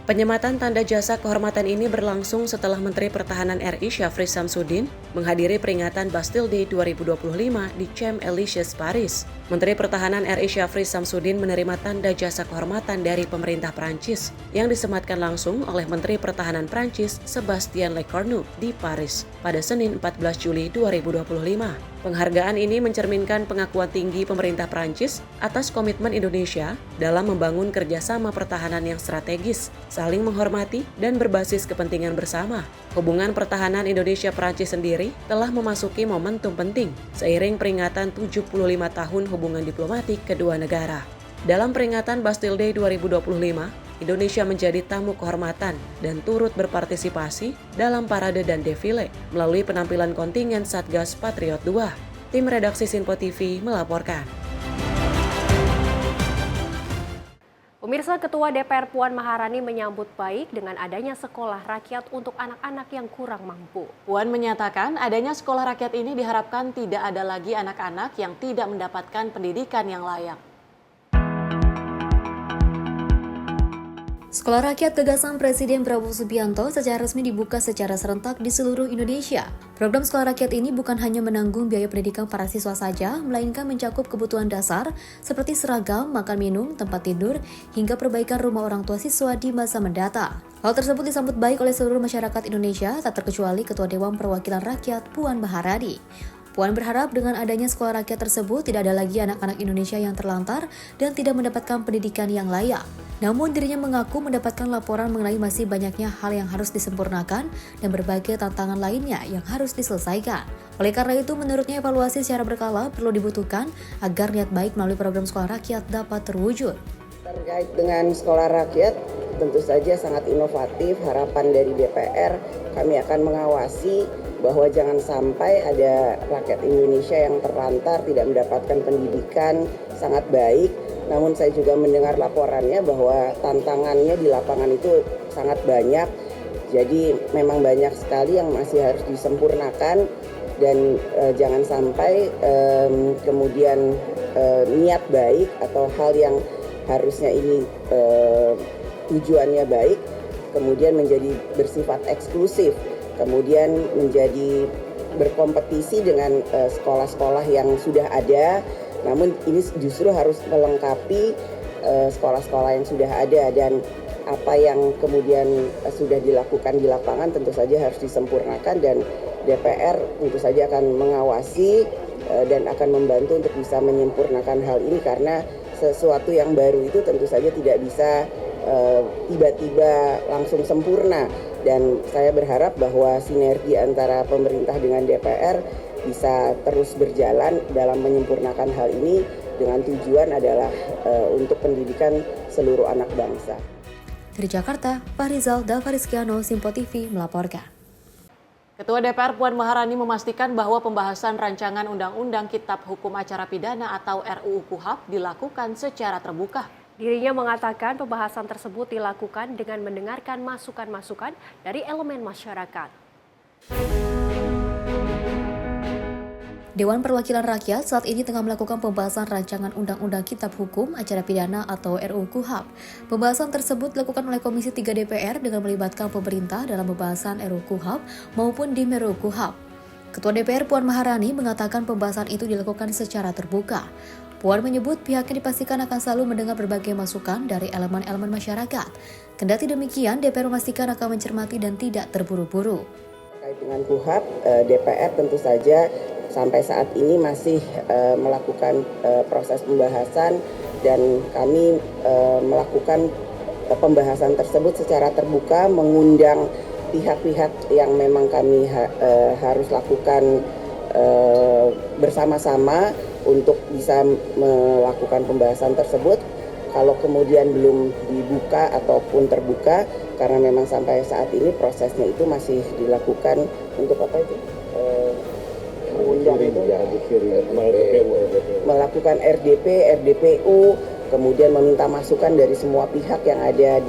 Penyematan tanda jasa kehormatan ini berlangsung setelah Menteri Pertahanan RI Syafri Samsudin menghadiri peringatan Bastille Day 2025 di Champs-Élysées, Paris. Menteri Pertahanan RI Syafri Samsudin menerima tanda jasa kehormatan dari pemerintah Prancis yang disematkan langsung oleh Menteri Pertahanan Prancis Sébastien Lecornu di Paris pada Senin 14 Juli 2025. Penghargaan ini mencerminkan pengakuan tinggi pemerintah Prancis atas komitmen Indonesia dalam membangun kerjasama pertahanan yang strategis, saling menghormati, dan berbasis kepentingan bersama. Hubungan pertahanan Indonesia-Prancis sendiri telah memasuki momentum penting seiring peringatan 75 tahun hubungan diplomatik kedua negara. Dalam peringatan Bastille Day 2025, Indonesia menjadi tamu kehormatan dan turut berpartisipasi dalam parade dan defile melalui penampilan kontingen Satgas Patriot II. Tim redaksi Sinpo TV melaporkan. Pemirsa, Ketua DPR Puan Maharani menyambut baik dengan adanya sekolah rakyat untuk anak-anak yang kurang mampu. Puan menyatakan adanya sekolah rakyat ini diharapkan tidak ada lagi anak-anak yang tidak mendapatkan pendidikan yang layak. Sekolah Rakyat gagasan Presiden Prabowo Subianto secara resmi dibuka secara serentak di seluruh Indonesia. Program Sekolah Rakyat ini bukan hanya menanggung biaya pendidikan para siswa saja, melainkan mencakup kebutuhan dasar seperti seragam, makan minum, tempat tidur, hingga perbaikan rumah orang tua siswa di masa mendatang. Hal tersebut disambut baik oleh seluruh masyarakat Indonesia, tak terkecuali Ketua Dewan Perwakilan Rakyat Puan Maharani. Puan berharap dengan adanya sekolah rakyat tersebut tidak ada lagi anak-anak Indonesia yang terlantar dan tidak mendapatkan pendidikan yang layak. Namun dirinya mengaku mendapatkan laporan mengenai masih banyaknya hal yang harus disempurnakan dan berbagai tantangan lainnya yang harus diselesaikan. Oleh karena itu, menurutnya evaluasi secara berkala perlu dibutuhkan agar niat baik melalui program sekolah rakyat dapat terwujud. Terkait dengan sekolah rakyat, tentu saja sangat inovatif. Harapan dari DPR, kami akan mengawasi bahwa jangan sampai ada rakyat Indonesia yang terlantar, tidak mendapatkan pendidikan sangat baik. Namun saya juga mendengar laporannya bahwa tantangannya di lapangan itu sangat banyak. Jadi memang banyak sekali yang masih harus disempurnakan dan jangan sampai kemudian niat baik atau hal yang harusnya ini tujuannya baik kemudian menjadi bersifat eksklusif, kemudian menjadi berkompetisi dengan sekolah-sekolah yang sudah ada. Namun ini justru harus melengkapi sekolah-sekolah yang sudah ada, dan apa yang kemudian sudah dilakukan di lapangan tentu saja harus disempurnakan, dan DPR tentu saja akan mengawasi dan akan membantu untuk bisa menyempurnakan hal ini, karena sesuatu yang baru itu tentu saja tidak bisa tiba-tiba langsung sempurna, dan saya berharap bahwa sinergi antara pemerintah dengan DPR bisa terus berjalan dalam menyempurnakan hal ini dengan tujuan adalah untuk pendidikan seluruh anak bangsa. Dari Jakarta, Fahrizal Dalfariskiano, Simpo TV melaporkan. Ketua DPR Puan Maharani memastikan bahwa pembahasan rancangan Undang-Undang Kitab Hukum Acara Pidana atau RUU KUHAP dilakukan secara terbuka. Dirinya mengatakan pembahasan tersebut dilakukan dengan mendengarkan masukan-masukan dari elemen masyarakat. Dewan Perwakilan Rakyat saat ini tengah melakukan pembahasan rancangan Undang-Undang Kitab Hukum Acara Pidana atau RUU KUHAP. Pembahasan tersebut dilakukan oleh Komisi 3 DPR dengan melibatkan pemerintah dalam pembahasan RUU KUHAP maupun di RUU KUHAP. Ketua DPR Puan Maharani mengatakan pembahasan itu dilakukan secara terbuka. Puan menyebut pihaknya dipastikan akan selalu mendengar berbagai masukan dari elemen-elemen masyarakat. Kendati demikian, DPR memastikan akan mencermati dan tidak terburu-buru. Terkait dengan KUHAP, DPR tentu saja sampai saat ini masih melakukan proses pembahasan, dan kami melakukan pembahasan tersebut secara terbuka, mengundang pihak-pihak yang memang kami harus lakukan bersama-sama untuk bisa melakukan pembahasan tersebut. Kalau kemudian belum dibuka ataupun terbuka, karena memang sampai saat ini prosesnya itu masih dilakukan untuk apa itu? Melakukan RDP, RDPU, kemudian meminta masukan dari semua pihak yang ada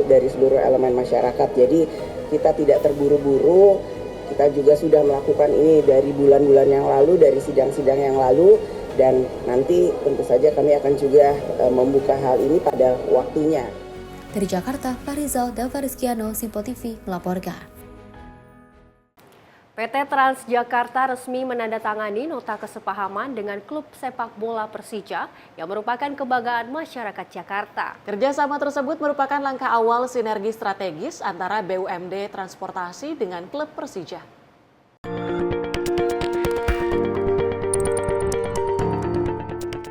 dari seluruh elemen masyarakat. Jadi kita tidak terburu-buru, kita juga sudah melakukan ini dari bulan-bulan yang lalu, dari sidang-sidang yang lalu, dan nanti tentu saja kami akan juga membuka hal ini pada waktunya. Dari Jakarta, Fahrizal Dalfariskiano, Simpo TV melaporkan. PT Transjakarta resmi menandatangani nota kesepahaman dengan klub sepak bola Persija yang merupakan kebanggaan masyarakat Jakarta. Kerjasama tersebut merupakan langkah awal sinergi strategis antara BUMD Transportasi dengan klub Persija.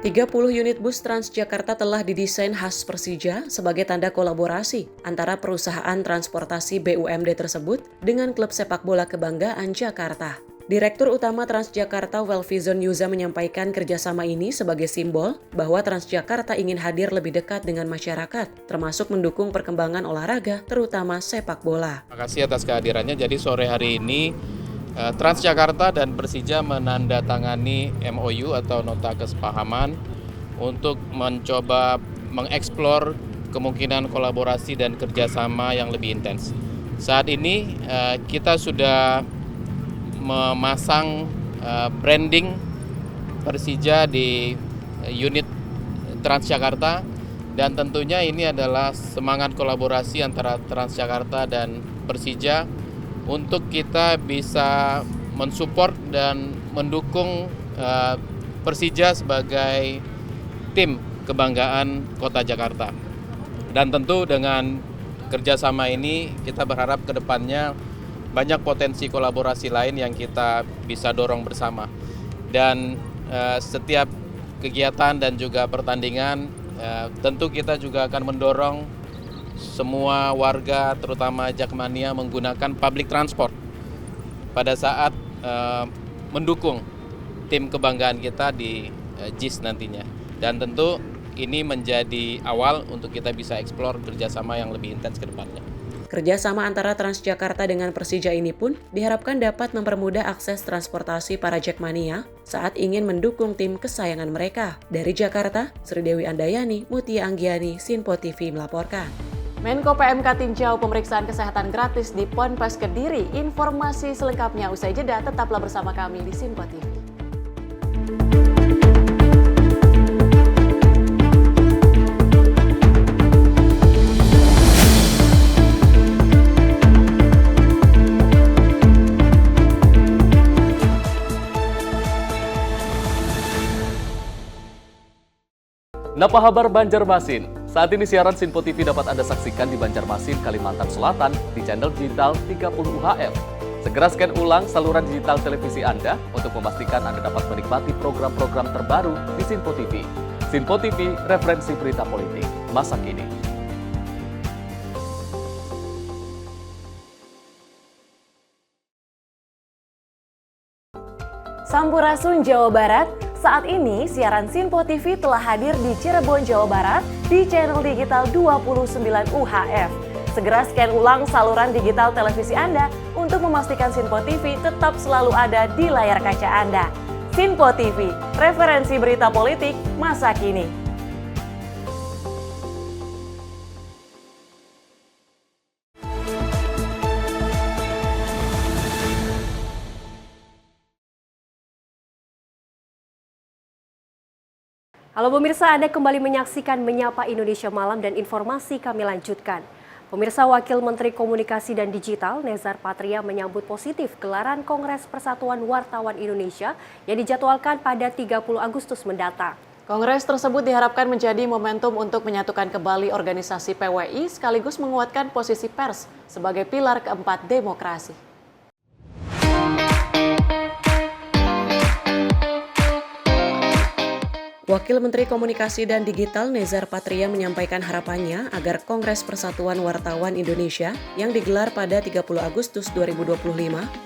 Tiga 30 unit bus Transjakarta telah didesain khas Persija sebagai tanda kolaborasi antara perusahaan transportasi BUMD tersebut dengan klub sepak bola kebanggaan Jakarta. Direktur Utama Transjakarta Welvizon Yuza menyampaikan kerjasama ini sebagai simbol bahwa Transjakarta ingin hadir lebih dekat dengan masyarakat, termasuk mendukung perkembangan olahraga, terutama sepak bola. Terima kasih atas kehadirannya. Jadi sore hari ini Transjakarta dan Persija menandatangani MOU atau nota kesepahaman untuk mencoba mengeksplor kemungkinan kolaborasi dan kerjasama yang lebih intens. Saat ini kita sudah memasang branding Persija di unit Transjakarta, dan tentunya ini adalah semangat kolaborasi antara Transjakarta dan Persija untuk kita bisa mensupport dan mendukung Persija sebagai tim kebanggaan Kota Jakarta. Dan tentu dengan kerjasama ini kita berharap ke depannya banyak potensi kolaborasi lain yang kita bisa dorong bersama. Dan setiap kegiatan dan juga pertandingan tentu kita juga akan mendorong semua warga terutama Jakmania menggunakan public transport. Pada saat mendukung tim kebanggaan kita di JIS nantinya. Dan tentu ini menjadi awal untuk kita bisa eksplor kerjasama yang lebih intens ke depannya. Kerjasama antara Transjakarta dengan Persija ini pun diharapkan dapat mempermudah akses transportasi para Jackmania saat ingin mendukung tim kesayangan mereka. Dari Jakarta, Sri Dewi Andayani, Mutia Anggiani, Sinpo TV melaporkan. Menko PMK tinjau pemeriksaan kesehatan gratis di Ponpes Kediri. Informasi selengkapnya usai jeda, tetaplah bersama kami di Sinpo TV. Napa kabar Banjarmasin? Saat ini siaran Sinpo TV dapat Anda saksikan di Banjarmasin, Kalimantan Selatan di channel digital 30 UHF. Segera scan ulang saluran digital televisi Anda untuk memastikan Anda dapat menikmati program-program terbaru di Sinpo TV. Sinpo TV, referensi berita politik masa kini. Sampurasun Jawa Barat. Saat ini siaran Sinpo TV telah hadir di Cirebon, Jawa Barat di channel digital 29 UHF. Segera scan ulang saluran digital televisi Anda untuk memastikan Sinpo TV tetap selalu ada di layar kaca Anda. Sinpo TV, referensi berita politik masa kini. Halo pemirsa, Anda kembali menyaksikan Menyapa Indonesia Malam dan informasi kami lanjutkan. Pemirsa, Wakil Menteri Komunikasi dan Digital Nezar Patria menyambut positif gelaran Kongres Persatuan Wartawan Indonesia yang dijadwalkan pada 30 Agustus mendatang. Kongres tersebut diharapkan menjadi momentum untuk menyatukan kembali organisasi PWI sekaligus menguatkan posisi pers sebagai pilar keempat demokrasi. Wakil Menteri Komunikasi dan Digital Nezar Patria menyampaikan harapannya agar Kongres Persatuan Wartawan Indonesia yang digelar pada 30 Agustus 2025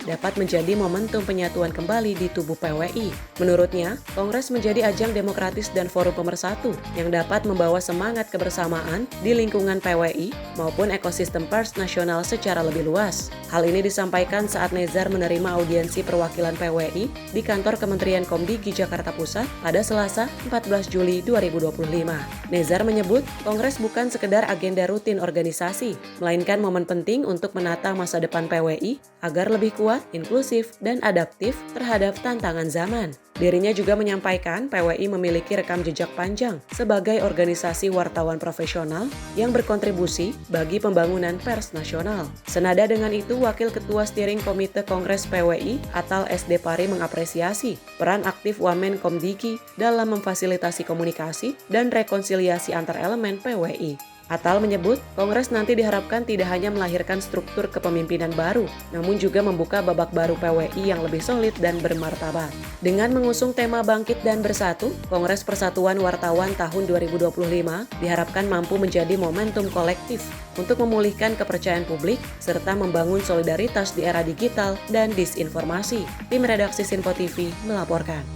dapat menjadi momentum penyatuan kembali di tubuh PWI. Menurutnya, Kongres menjadi ajang demokratis dan forum pemersatu yang dapat membawa semangat kebersamaan di lingkungan PWI maupun ekosistem pers nasional secara lebih luas. Hal ini disampaikan saat Nezar menerima audiensi perwakilan PWI di kantor Kementerian Komdigi Jakarta Pusat pada Selasa 14 Juli 2025. Nezar menyebut Kongres bukan sekedar agenda rutin organisasi, melainkan momen penting untuk menata masa depan PWI agar lebih kuat, inklusif, dan adaptif terhadap tantangan zaman. Dirinya juga menyampaikan PWI memiliki rekam jejak panjang sebagai organisasi wartawan profesional yang berkontribusi bagi pembangunan pers nasional. Senada dengan itu, Wakil Ketua Steering Komite Kongres PWI Atal SD Pari mengapresiasi peran aktif Wamen Komdigi dalam memfasilitasi komunikasi dan rekonsiliasi antar elemen PWI. Atal menyebut, Kongres nanti diharapkan tidak hanya melahirkan struktur kepemimpinan baru, namun juga membuka babak baru PWI yang lebih solid dan bermartabat. Dengan mengusung tema Bangkit dan Bersatu, Kongres Persatuan Wartawan tahun 2025 diharapkan mampu menjadi momentum kolektif untuk memulihkan kepercayaan publik serta membangun solidaritas di era digital dan disinformasi. Tim redaksi Sinpo TV melaporkan.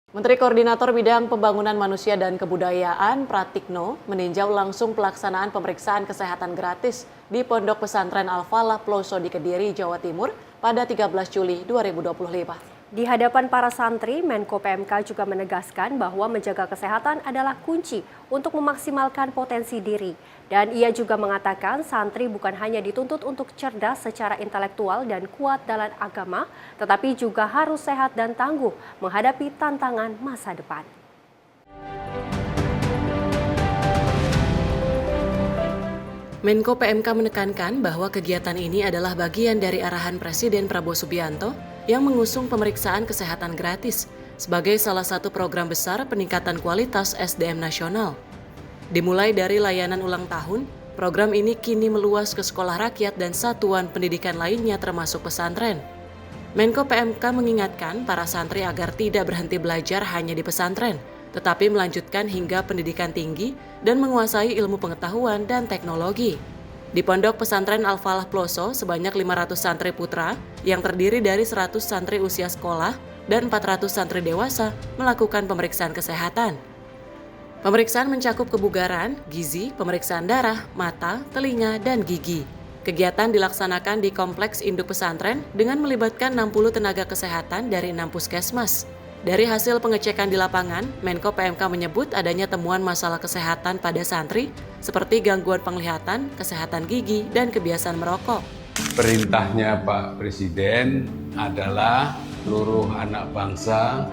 Menteri Koordinator Bidang Pembangunan Manusia dan Kebudayaan Pratikno meninjau langsung pelaksanaan pemeriksaan kesehatan gratis di Pondok Pesantren Al-Falah Ploso di Kediri, Jawa Timur pada 13 Juli 2025. Di hadapan para santri, Menko PMK juga menegaskan bahwa menjaga kesehatan adalah kunci untuk memaksimalkan potensi diri. Dan ia juga mengatakan santri bukan hanya dituntut untuk cerdas secara intelektual dan kuat dalam agama, tetapi juga harus sehat dan tangguh menghadapi tantangan masa depan. Menko PMK menekankan bahwa kegiatan ini adalah bagian dari arahan Presiden Prabowo Subianto yang mengusung pemeriksaan kesehatan gratis sebagai salah satu program besar peningkatan kualitas SDM nasional. Dimulai dari layanan ulang tahun, program ini kini meluas ke sekolah rakyat dan satuan pendidikan lainnya termasuk pesantren. Menko PMK mengingatkan para santri agar tidak berhenti belajar hanya di pesantren, tetapi melanjutkan hingga pendidikan tinggi dan menguasai ilmu pengetahuan dan teknologi. Di Pondok Pesantren Al-Falah Ploso, sebanyak 500 santri putra yang terdiri dari 100 santri usia sekolah dan 400 santri dewasa melakukan pemeriksaan kesehatan. Pemeriksaan mencakup kebugaran, gizi, pemeriksaan darah, mata, telinga, dan gigi. Kegiatan dilaksanakan di Kompleks Induk Pesantren dengan melibatkan 60 tenaga kesehatan dari 6 puskesmas. Dari hasil pengecekan di lapangan, Menko PMK menyebut adanya temuan masalah kesehatan pada santri seperti gangguan penglihatan, kesehatan gigi, dan kebiasaan merokok. Perintahnya Pak Presiden adalah seluruh anak bangsa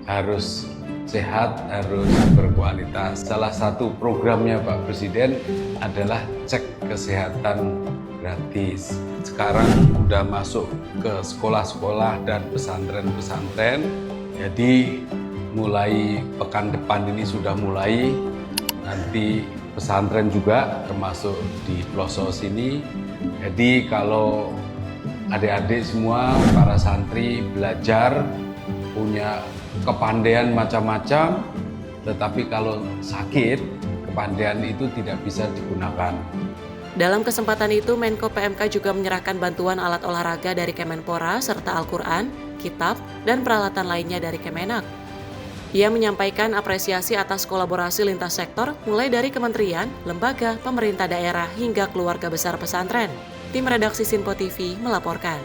harus sehat, harus berkualitas. Salah satu programnya Pak Presiden adalah cek kesehatan gratis. Sekarang sudah masuk ke sekolah-sekolah dan pesantren-pesantren. Jadi mulai pekan depan ini sudah mulai, nanti pesantren juga termasuk di pelosok sini. Jadi kalau adik-adik semua, para santri belajar, punya kepandaian macam-macam, tetapi kalau sakit, kepandaian itu tidak bisa digunakan. Dalam kesempatan itu, Menko PMK juga menyerahkan bantuan alat olahraga dari Kemenpora serta Al-Quran, kitab, dan peralatan lainnya dari Kemenak. Ia menyampaikan apresiasi atas kolaborasi lintas sektor mulai dari kementerian, lembaga, pemerintah daerah, hingga keluarga besar pesantren. Tim redaksi Sinpo TV melaporkan.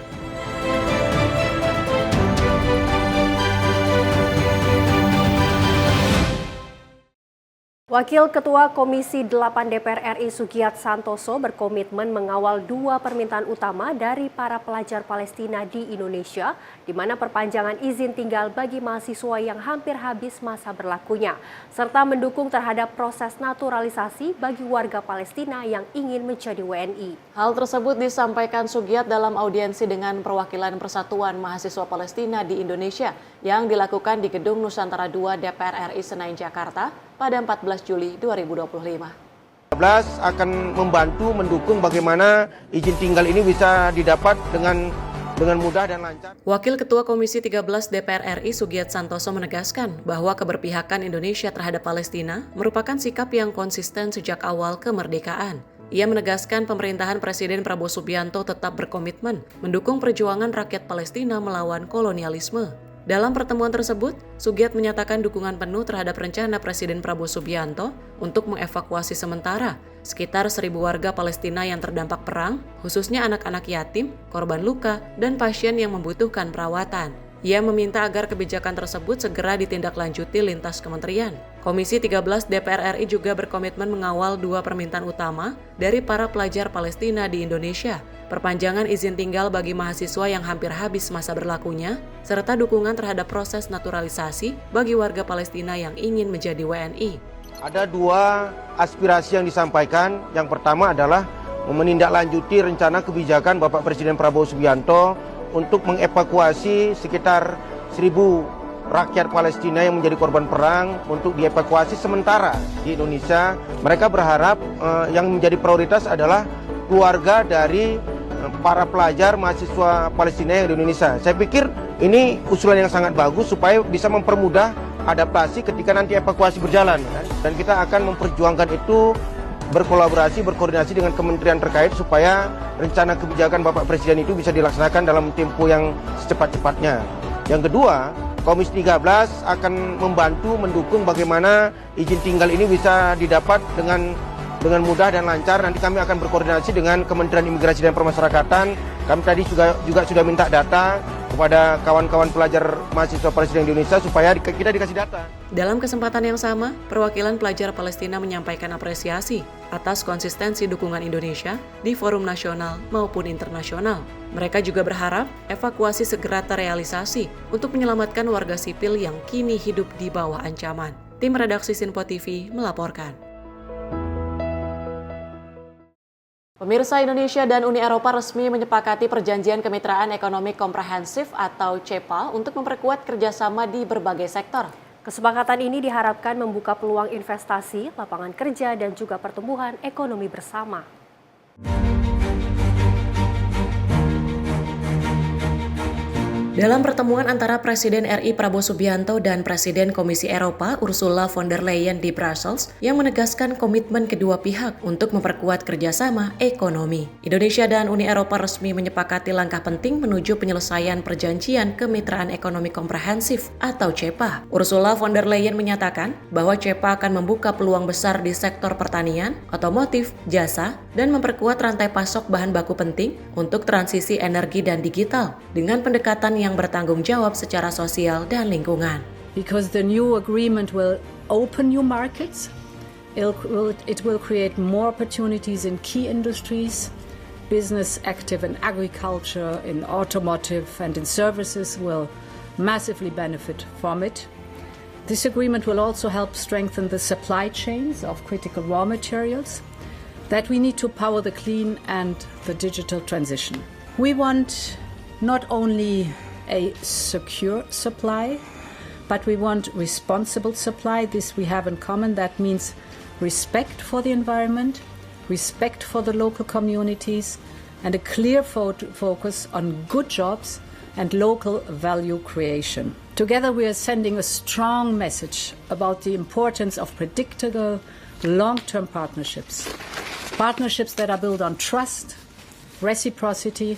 Wakil Ketua Komisi 8 DPR RI Sugiat Santoso berkomitmen mengawal 2 permintaan utama dari para pelajar Palestina di Indonesia, di mana perpanjangan izin tinggal bagi mahasiswa yang hampir habis masa berlakunya, serta mendukung terhadap proses naturalisasi bagi warga Palestina yang ingin menjadi WNI. Hal tersebut disampaikan Sugiat dalam audiensi dengan perwakilan Persatuan Mahasiswa Palestina di Indonesia yang dilakukan di Gedung Nusantara II DPR RI Senayan, Jakarta pada 14 Juli 2025. Akan membantu mendukung bagaimana izin tinggal ini bisa didapat dengan mudah dan lancar. Wakil Ketua Komisi 13 DPR RI Sugiat Santoso menegaskan bahwa keberpihakan Indonesia terhadap Palestina merupakan sikap yang konsisten sejak awal kemerdekaan. Ia menegaskan pemerintahan Presiden Prabowo Subianto tetap berkomitmen mendukung perjuangan rakyat Palestina melawan kolonialisme. Dalam pertemuan tersebut, Sugiat menyatakan dukungan penuh terhadap rencana Presiden Prabowo Subianto untuk mengevakuasi sementara sekitar 1.000 warga Palestina yang terdampak perang, khususnya anak-anak yatim, korban luka, dan pasien yang membutuhkan perawatan. Ia meminta agar kebijakan tersebut segera ditindaklanjuti lintas kementerian. Komisi 13 DPR RI juga berkomitmen mengawal 2 permintaan utama dari para pelajar Palestina di Indonesia, perpanjangan izin tinggal bagi mahasiswa yang hampir habis masa berlakunya, serta dukungan terhadap proses naturalisasi bagi warga Palestina yang ingin menjadi WNI. Ada 2 aspirasi yang disampaikan. Yang pertama adalah menindaklanjuti rencana kebijakan Bapak Presiden Prabowo Subianto untuk mengevakuasi sekitar 1.000 rakyat Palestina yang menjadi korban perang untuk dievakuasi sementara di Indonesia. Mereka berharap yang menjadi prioritas adalah keluarga dari para pelajar mahasiswa Palestina yang di Indonesia. Saya pikir ini usulan yang sangat bagus supaya bisa mempermudah adaptasi ketika nanti evakuasi berjalan. Dan kita akan memperjuangkan itu, berkolaborasi, berkoordinasi dengan kementerian terkait supaya rencana kebijakan Bapak Presiden itu bisa dilaksanakan dalam tempo yang secepat-cepatnya. Yang kedua, Komisi 13 akan membantu mendukung bagaimana izin tinggal ini bisa didapat dengan mudah dan lancar. Nanti kami akan berkoordinasi dengan Kementerian Imigrasi dan Pemasyarakatan. Kami tadi juga sudah minta data kepada kawan-kawan pelajar mahasiswa Palestina Indonesia supaya kita dikasih data. Dalam kesempatan yang sama, perwakilan pelajar Palestina menyampaikan apresiasi atas konsistensi dukungan Indonesia di forum nasional maupun internasional. Mereka juga berharap evakuasi segera terrealisasi untuk menyelamatkan warga sipil yang kini hidup di bawah ancaman. Tim redaksi Sinpo TV melaporkan. Pemirsa, Indonesia dan Uni Eropa resmi menyepakati perjanjian kemitraan ekonomi komprehensif atau CEPA untuk memperkuat kerjasama di berbagai sektor. Kesepakatan ini diharapkan membuka peluang investasi, lapangan kerja, dan juga pertumbuhan ekonomi bersama. Dalam pertemuan antara Presiden RI Prabowo Subianto dan Presiden Komisi Eropa Ursula von der Leyen di Brussels yang menegaskan komitmen kedua pihak untuk memperkuat kerjasama ekonomi. Indonesia dan Uni Eropa resmi menyepakati langkah penting menuju penyelesaian perjanjian kemitraan ekonomi komprehensif atau CEPA. Ursula von der Leyen menyatakan bahwa CEPA akan membuka peluang besar di sektor pertanian, otomotif, jasa, dan memperkuat rantai pasok bahan baku penting untuk transisi energi dan digital dengan pendekatan yang bertanggung jawab secara sosial dan lingkungan. Because the new agreement will open new markets, it will create more opportunities in key industries, business active in agriculture, in automotive and in services will massively benefit from it. This agreement will also help strengthen the supply chains of critical raw materials that we need to power the clean and the digital transition. We want not only a secure supply, but we want responsible supply. This we have in common. That means respect for the environment, respect for the local communities, and a clear focus on good jobs and local value creation. Together we are sending a strong message about the importance of predictable, long-term partnerships. Partnerships that are built on trust, reciprocity,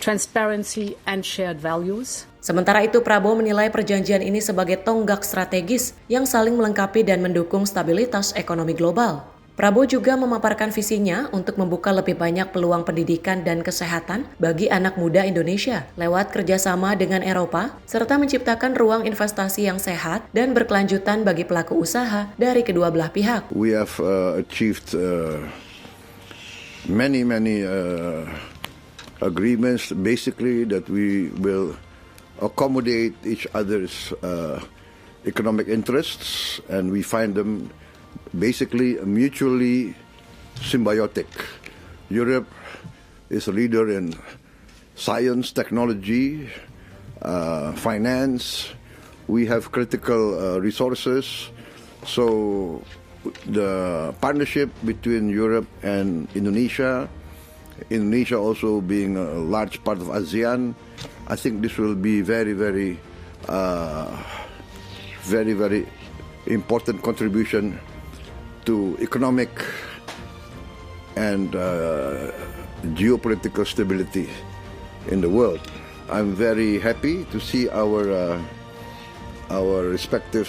transparency, and shared values. Sementara itu, Prabowo menilai perjanjian ini sebagai tonggak strategis yang saling melengkapi dan mendukung stabilitas ekonomi global. Prabowo juga memaparkan visinya untuk membuka lebih banyak peluang pendidikan dan kesehatan bagi anak muda Indonesia lewat kerjasama dengan Eropa, serta menciptakan ruang investasi yang sehat dan berkelanjutan bagi pelaku usaha dari kedua belah pihak. We have achieved many agreements, basically that we will accommodate each other's economic interests, and we find them basically mutually symbiotic. Europe is a leader in science, technology, finance. We have critical resources, so the partnership between Europe and Indonesia also being a large part of ASEAN, I think this will be very important contribution to economic and geopolitical stability in the world. I'm very happy to see our respective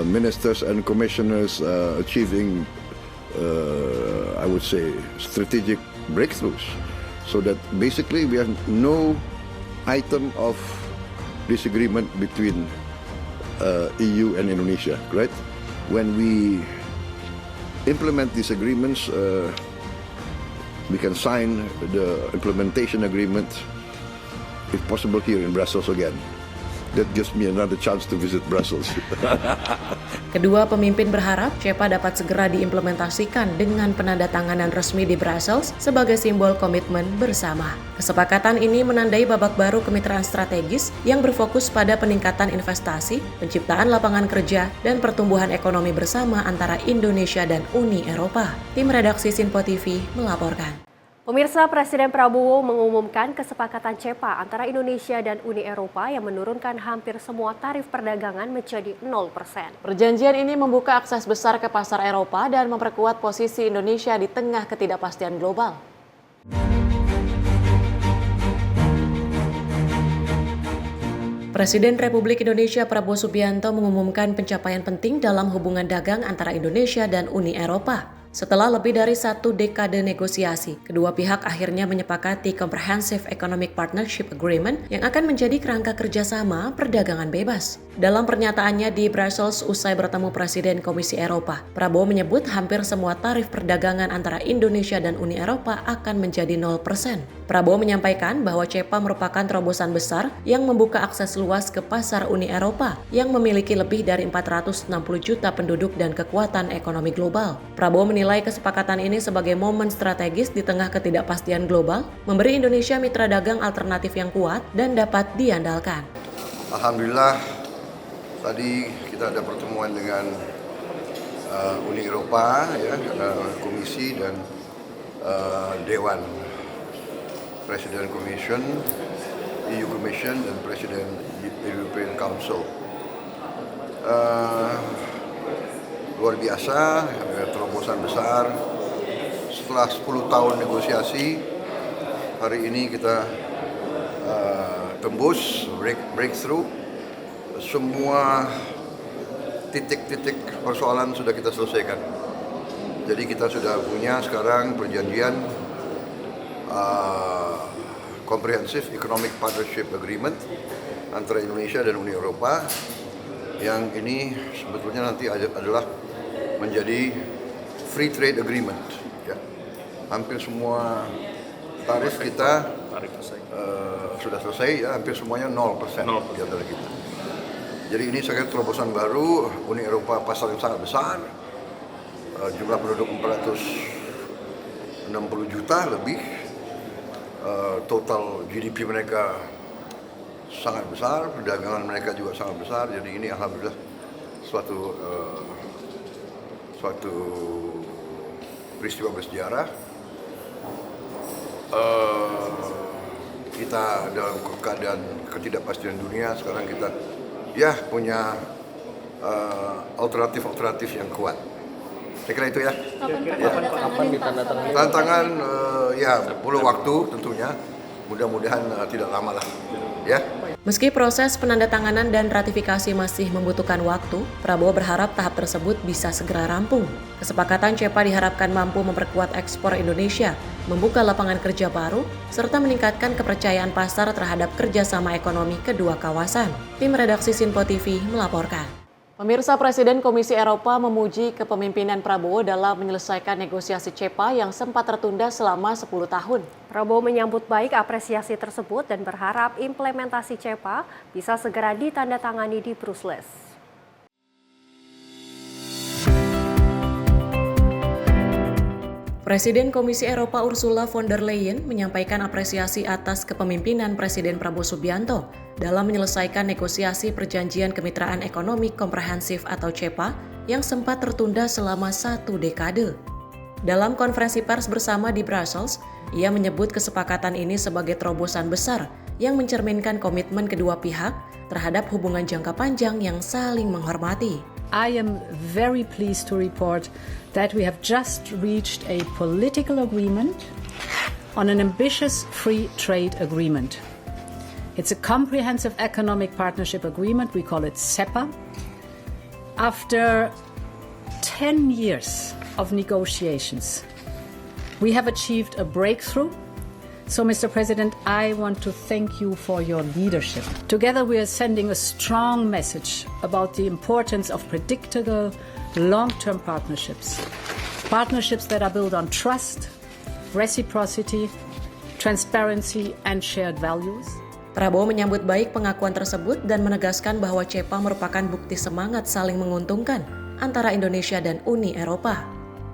ministers and commissioners achieving I would say strategic breakthroughs, so that basically we have no item of disagreement between EU and Indonesia, right? When we implement these agreements, we can sign the implementation agreement, if possible, here in Brussels again. That gives me another chance to visit Brussels. Kedua pemimpin berharap CEPA dapat segera diimplementasikan dengan penandatanganan resmi di Brussels sebagai simbol komitmen bersama. Kesepakatan ini menandai babak baru kemitraan strategis yang berfokus pada peningkatan investasi, penciptaan lapangan kerja, dan pertumbuhan ekonomi bersama antara Indonesia dan Uni Eropa. Tim redaksi Sinpo TV melaporkan. Pemirsa, Presiden Prabowo mengumumkan kesepakatan CEPA antara Indonesia dan Uni Eropa yang menurunkan hampir semua tarif perdagangan menjadi 0%. Perjanjian ini membuka akses besar ke pasar Eropa dan memperkuat posisi Indonesia di tengah ketidakpastian global. Presiden Republik Indonesia Prabowo Subianto mengumumkan pencapaian penting dalam hubungan dagang antara Indonesia dan Uni Eropa. Setelah lebih dari 1 dekade negosiasi, kedua pihak akhirnya menyepakati Comprehensive Economic Partnership Agreement yang akan menjadi kerangka kerjasama perdagangan bebas. Dalam pernyataannya di Brussels usai bertemu Presiden Komisi Eropa, Prabowo menyebut hampir semua tarif perdagangan antara Indonesia dan Uni Eropa akan menjadi 0%. Prabowo menyampaikan bahwa CEPA merupakan terobosan besar yang membuka akses luas ke pasar Uni Eropa yang memiliki lebih dari 460 juta penduduk dan kekuatan ekonomi global. Prabowo menilai kesepakatan ini sebagai momen strategis di tengah ketidakpastian global, memberi Indonesia mitra dagang alternatif yang kuat dan dapat diandalkan. Alhamdulillah, tadi kita ada pertemuan dengan Uni Eropa, ya, Komisi dan Dewan Presiden Commission, EU Commission dan Presiden European Council. Luar biasa, terobosan besar. Setelah 10 tahun negosiasi, hari ini kita tembus, breakthrough. Semua titik-titik persoalan sudah kita selesaikan. Jadi kita sudah punya sekarang perjanjian Comprehensive Economic Partnership Agreement antara Indonesia dan Uni Eropa, yang ini sebetulnya nanti adalah menjadi Free Trade Agreement. Ya. Hampir semua tarif kita sudah selesai, ya, hampir semuanya 0% di antara kita. Jadi ini saya kira terobosan baru. Uni Eropa pasar yang sangat besar, jumlah penduduk 460 juta lebih, total GDP mereka sangat besar, perdagangan mereka juga sangat besar. Jadi ini alhamdulillah suatu peristiwa bersejarah. Kita dalam keadaan ketidakpastian dunia, sekarang kita punya alternatif yang kuat. Saya kira itu ya. Kapan ditandatangani? Tantangan perlu waktu tentunya. Mudah-mudahan tidak lama lah. Ya. Meski proses penandatanganan dan ratifikasi masih membutuhkan waktu, Prabowo berharap tahap tersebut bisa segera rampung. Kesepakatan CEPA diharapkan mampu memperkuat ekspor Indonesia, membuka lapangan kerja baru, serta meningkatkan kepercayaan pasar terhadap kerjasama ekonomi kedua kawasan. Tim redaksi Sinpo TV melaporkan. Pemirsa, Presiden Komisi Eropa memuji kepemimpinan Prabowo dalam menyelesaikan negosiasi CEPA yang sempat tertunda selama 10 tahun. Prabowo menyambut baik apresiasi tersebut dan berharap implementasi CEPA bisa segera ditandatangani di Brussels. Presiden Komisi Eropa Ursula von der Leyen menyampaikan apresiasi atas kepemimpinan Presiden Prabowo Subianto dalam menyelesaikan negosiasi Perjanjian Kemitraan Ekonomi Komprehensif atau CEPA yang sempat tertunda selama 1 dekade. Dalam konferensi pers bersama di Brussels, ia menyebut kesepakatan ini sebagai terobosan besar yang mencerminkan komitmen kedua pihak terhadap hubungan jangka panjang yang saling menghormati. I am very pleased to report that we have just reached a political agreement on an ambitious free trade agreement. It's a comprehensive economic partnership agreement, we call it CEPA. After 10 years of negotiations, we have achieved a breakthrough. So, Mr. President, I want to thank you for your leadership. Together we are sending a strong message about the importance of predictable, long-term partnerships. Partnerships that are built on trust, reciprocity, transparency, and shared values. Prabowo menyambut baik pengakuan tersebut dan menegaskan bahwa CEPA merupakan bukti semangat saling menguntungkan antara Indonesia dan Uni Eropa.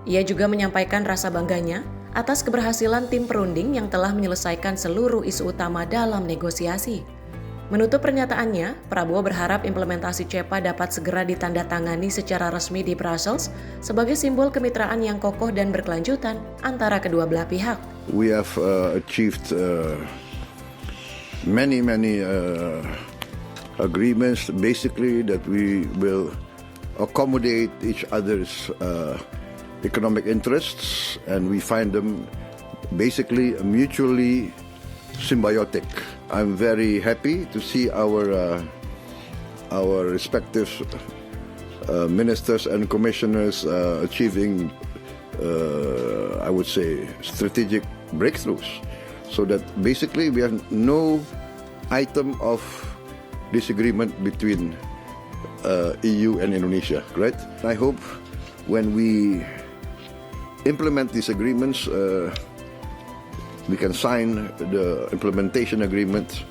Ia juga menyampaikan rasa bangganya atas keberhasilan tim perunding yang telah menyelesaikan seluruh isu utama dalam negosiasi. Menutup pernyataannya, Prabowo berharap implementasi CEPA dapat segera ditandatangani secara resmi di Brussels sebagai simbol kemitraan yang kokoh dan berkelanjutan antara kedua belah pihak. We have achieved many agreements, basically that we will accommodate each other's economic interests, and we find them basically mutually symbiotic. I'm very happy to see our respective ministers and commissioners achieving, I would say, strategic breakthroughs, so that basically we have no item of disagreement between EU and Indonesia, right? I hope when we implement these agreements, we can sign the implementation agreement,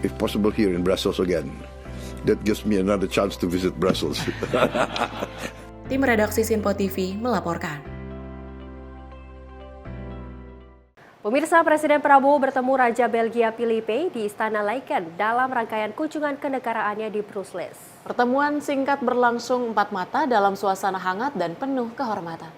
if possible, here in Brussels again. That gives me another chance to visit Brussels. Tim redaksi Sinpo TV melaporkan. Pemirsa, Presiden Prabowo bertemu Raja Belgia Filipe di Istana Laeken dalam rangkaian kunjungan kenegaraannya di Brussels. Pertemuan singkat berlangsung empat mata dalam suasana hangat dan penuh kehormatan.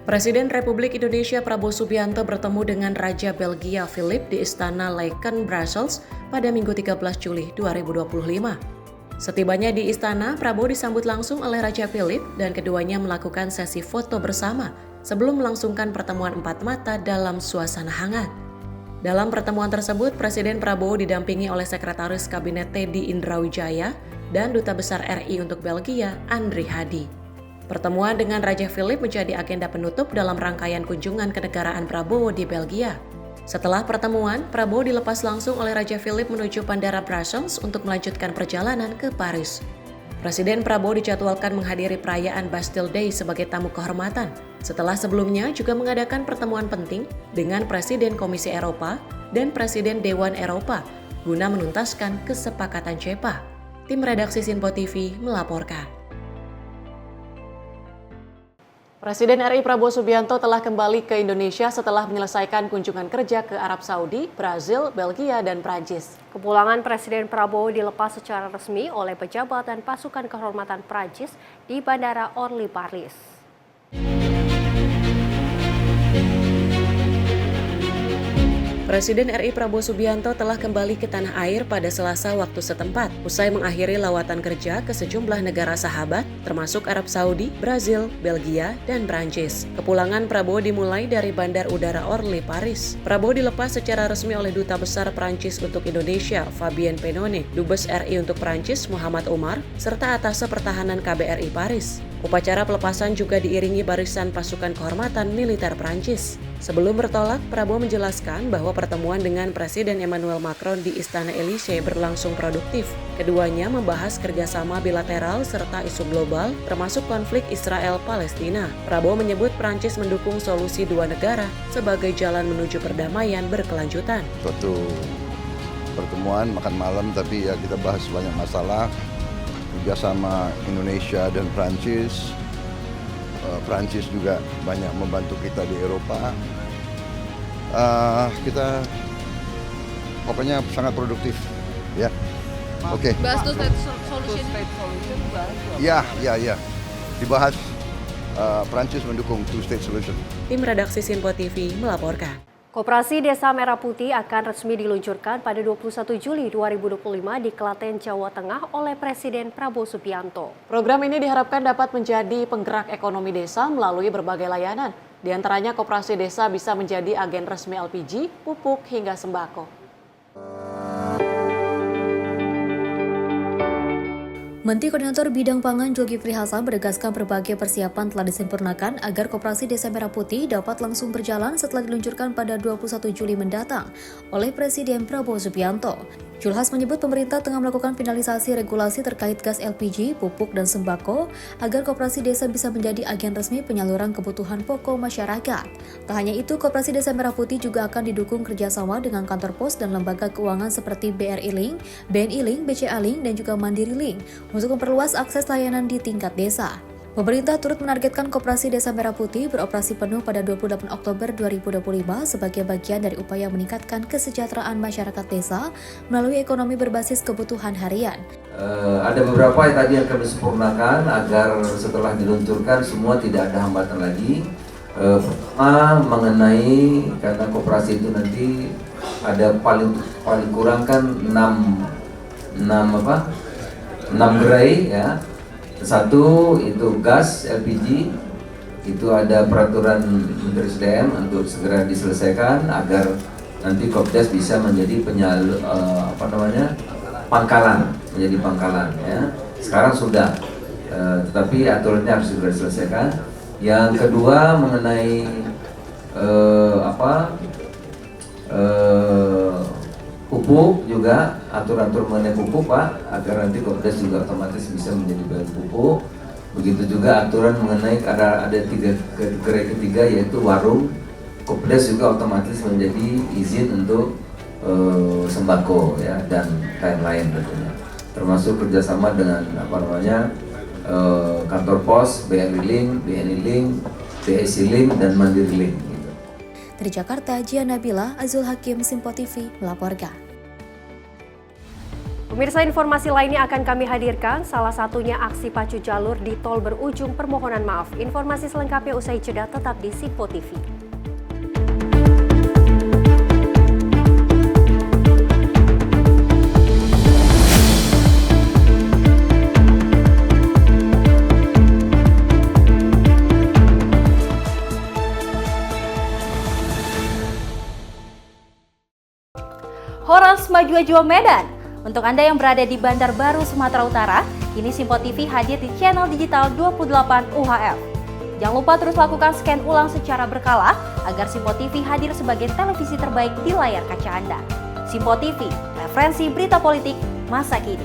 Presiden Republik Indonesia Prabowo Subianto bertemu dengan Raja Belgia Philip di Istana Laken, Brussels pada Minggu 13 Juli 2025. Setibanya di istana, Prabowo disambut langsung oleh Raja Philip dan keduanya melakukan sesi foto bersama sebelum melangsungkan pertemuan empat mata dalam suasana hangat. Dalam pertemuan tersebut, Presiden Prabowo didampingi oleh Sekretaris Kabinet Teddy Indrawijaya dan Duta Besar RI untuk Belgia, Andri Hadi. Pertemuan dengan Raja Philip menjadi agenda penutup dalam rangkaian kunjungan kenegaraan Prabowo di Belgia. Setelah pertemuan, Prabowo dilepas langsung oleh Raja Philip menuju Bandara Brussels untuk melanjutkan perjalanan ke Paris. Presiden Prabowo dijadwalkan menghadiri perayaan Bastille Day sebagai tamu kehormatan, setelah sebelumnya juga mengadakan pertemuan penting dengan Presiden Komisi Eropa dan Presiden Dewan Eropa guna menuntaskan kesepakatan CEPA. Tim redaksi Sinpo TV melaporkan. Presiden RI Prabowo Subianto telah kembali ke Indonesia setelah menyelesaikan kunjungan kerja ke Arab Saudi, Brazil, Belgia, dan Prancis. Kepulangan Presiden Prabowo dilepas secara resmi oleh pejabat dan pasukan kehormatan Prancis di Bandara Orly, Paris. Presiden RI Prabowo Subianto telah kembali ke tanah air pada Selasa waktu setempat, usai mengakhiri lawatan kerja ke sejumlah negara sahabat, termasuk Arab Saudi, Brazil, Belgia, dan Prancis. Kepulangan Prabowo dimulai dari Bandar Udara Orly, Paris. Prabowo dilepas secara resmi oleh Duta Besar Prancis untuk Indonesia, Fabien Penone, Dubes RI untuk Prancis, Muhammad Omar, serta Atase Pertahanan KBRI Paris. Upacara pelepasan juga diiringi barisan pasukan kehormatan militer Prancis. Sebelum bertolak, Prabowo menjelaskan bahwa pertemuan dengan Presiden Emmanuel Macron di Istana Elysee berlangsung produktif. Keduanya membahas kerjasama bilateral serta isu global, termasuk konflik Israel-Palestina. Prabowo menyebut Prancis mendukung solusi dua negara sebagai jalan menuju perdamaian berkelanjutan. Suatu pertemuan makan malam, tapi ya kita bahas banyak masalah kerjasama Indonesia dan Prancis. Prancis juga banyak membantu kita di Eropa. Kita pokoknya sangat produktif, ya. Oke. Bahas two state solution. Ya. Dibahas. Prancis mendukung two state solution. Tim redaksi Sinpo TV melaporkan. Koperasi Desa Merah Putih akan resmi diluncurkan pada 21 Juli 2025 di Klaten, Jawa Tengah oleh Presiden Prabowo Subianto. Program ini diharapkan dapat menjadi penggerak ekonomi desa melalui berbagai layanan. Di antaranya koperasi desa bisa menjadi agen resmi LPG, pupuk, hingga sembako. Menteri Koordinator Bidang Pangan Zulkifli Hasan menegaskan berbagai persiapan telah disempurnakan agar Koperasi Desa Merah Putih dapat langsung berjalan setelah diluncurkan pada 21 Juli mendatang oleh Presiden Prabowo Subianto. Julhas menyebut pemerintah tengah melakukan finalisasi regulasi terkait gas LPG, pupuk, dan sembako agar Koperasi Desa bisa menjadi agen resmi penyaluran kebutuhan pokok masyarakat. Tak hanya itu, Koperasi Desa Merah Putih juga akan didukung kerjasama dengan kantor pos dan lembaga keuangan seperti BRI Link, BNI Link, BCA Link, dan juga Mandiri Link untuk memperluas akses layanan di tingkat desa. Pemerintah turut menargetkan Koperasi Desa Merah Putih beroperasi penuh pada 28 Oktober 2025 sebagai bagian dari upaya meningkatkan kesejahteraan masyarakat desa melalui ekonomi berbasis kebutuhan harian. Ada beberapa yang tadi akan disempurnakan agar setelah diluncurkan semua tidak ada hambatan lagi. Pertama mengenai karena koperasi itu nanti ada paling kurang kan 6 gerai ya. Satu itu gas LPG, itu ada peraturan Menteri SDM untuk segera diselesaikan agar nanti Kopdes bisa menjadi pangkalan ya. Sekarang sudah, tetapi aturannya harus segera diselesaikan. Yang kedua mengenai pupuk juga, atur-atur mengenai pupuk Pak, agar nanti Kopdes juga otomatis bisa menjadi bahan pupuk. Begitu juga aturan mengenai ada gerai ketiga yaitu warung, Kopdes juga otomatis menjadi izin untuk sembako ya dan lain-lain tentunya. Termasuk kerjasama dengan kantor pos, BRI Link, BNI Link, BSI Link, dan Mandiri Link. Dari Jakarta, Gia Nabila, Azul Hakim, Sinpo TV melaporkan. Pemirsa, informasi lainnya akan kami hadirkan, salah satunya aksi pacu jalur di tol berujung permohonan maaf. Informasi selengkapnya usai jeda, tetap di Simpo TV. Horas Maju Ajo Medan. Untuk Anda yang berada di Bandar Baru, Sumatera Utara, kini Simpo TV hadir di channel digital 28 UHF. Jangan lupa terus lakukan scan ulang secara berkala agar Simpo TV hadir sebagai televisi terbaik di layar kaca Anda. Simpo TV, referensi berita politik masa kini.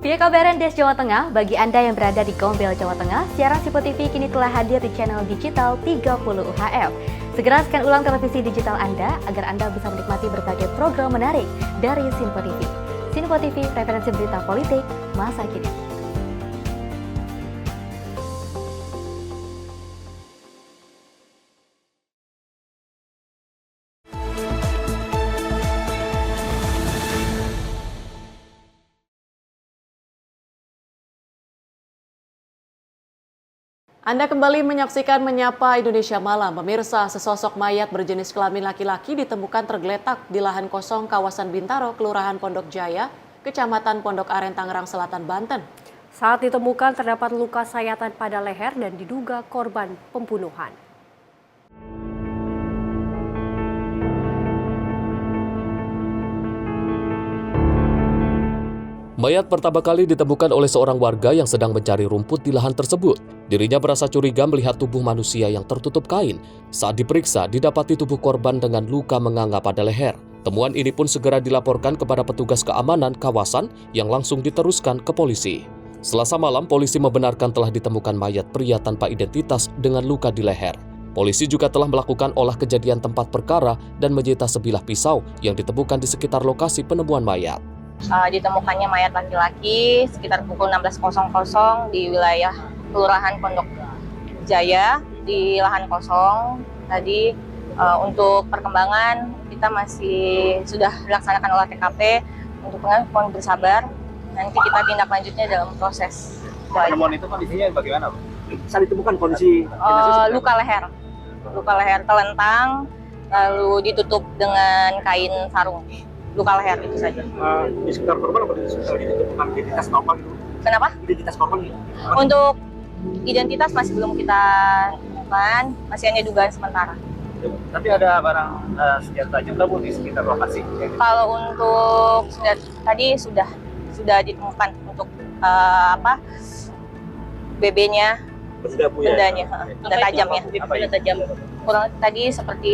Via kabaran Des Jawa Tengah, bagi Anda yang berada di Gombel, Jawa Tengah, siaran Simpo TV kini telah hadir di channel digital 30 UHF. Segera scan ulang televisi digital Anda agar Anda bisa menikmati berbagai program menarik dari Simpo TV. Simpo TV, referensi berita politik masa kini. Anda kembali menyaksikan Menyapa Indonesia Malam. Pemirsa, sesosok mayat berjenis kelamin laki-laki ditemukan tergeletak di lahan kosong kawasan Bintaro, Kelurahan Pondok Jaya, Kecamatan Pondok Aren, Tangerang Selatan, Banten. Saat ditemukan terdapat luka sayatan pada leher dan diduga korban pembunuhan. Mayat pertama kali ditemukan oleh seorang warga yang sedang mencari rumput di lahan tersebut. Dirinya merasa curiga melihat tubuh manusia yang tertutup kain. Saat diperiksa, didapati tubuh korban dengan luka menganga pada leher. Temuan ini pun segera dilaporkan kepada petugas keamanan kawasan yang langsung diteruskan ke polisi. Selasa malam, polisi membenarkan telah ditemukan mayat pria tanpa identitas dengan luka di leher. Polisi juga telah melakukan olah kejadian tempat perkara dan menyita sebilah pisau yang ditemukan di sekitar lokasi penemuan mayat. Ditemukannya mayat laki-laki sekitar pukul 16.00 di wilayah Kelurahan Pondok Jaya di lahan kosong. Tadi untuk perkembangan kita masih sudah dilaksanakan olah TKP. Untuk pengen mohon bersabar. Nanti kita tindak lanjutnya dalam proses. Penemuan itu kondisinya bagaimana, Pak? Saat ditemukan kondisi luka leher telentang, lalu ditutup dengan kain sarung. Luka leher itu saja. Di sekitar korban apa ditemukan identitas normal gitu? Kenapa? Identitas korban gitu? Untuk identitas masih belum kita temukan, masih hanya dugaan sementara. Tapi ada barang senjata tajam di sekitar lokasi. Kalau untuk senjata tadi sudah ditemukan untuk BB-nya, bendanya, benda tajamnya. Benda tajam. Kurang tadi seperti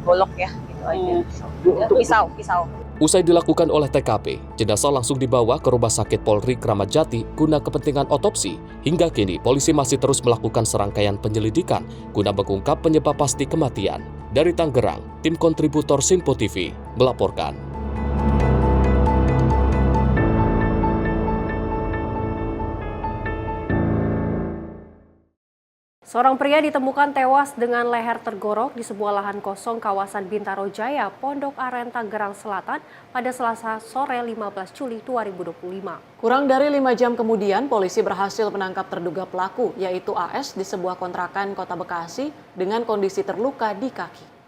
golok ya, gitu aja. Pisau. Usai dilakukan oleh TKP, jenazah langsung dibawa ke Rumah Sakit Polri Kramat Jati guna kepentingan otopsi. Hingga kini, polisi masih terus melakukan serangkaian penyelidikan guna mengungkap penyebab pasti kematian. Dari Tangerang, tim kontributor Simpo TV melaporkan. Seorang pria ditemukan tewas dengan leher tergorok di sebuah lahan kosong kawasan Bintaro Jaya, Pondok Aren, Tangerang Selatan pada Selasa sore 15 Juli 2025. Kurang dari 5 jam kemudian, polisi berhasil menangkap terduga pelaku, yaitu AS di sebuah kontrakan Kota Bekasi dengan kondisi terluka di kaki.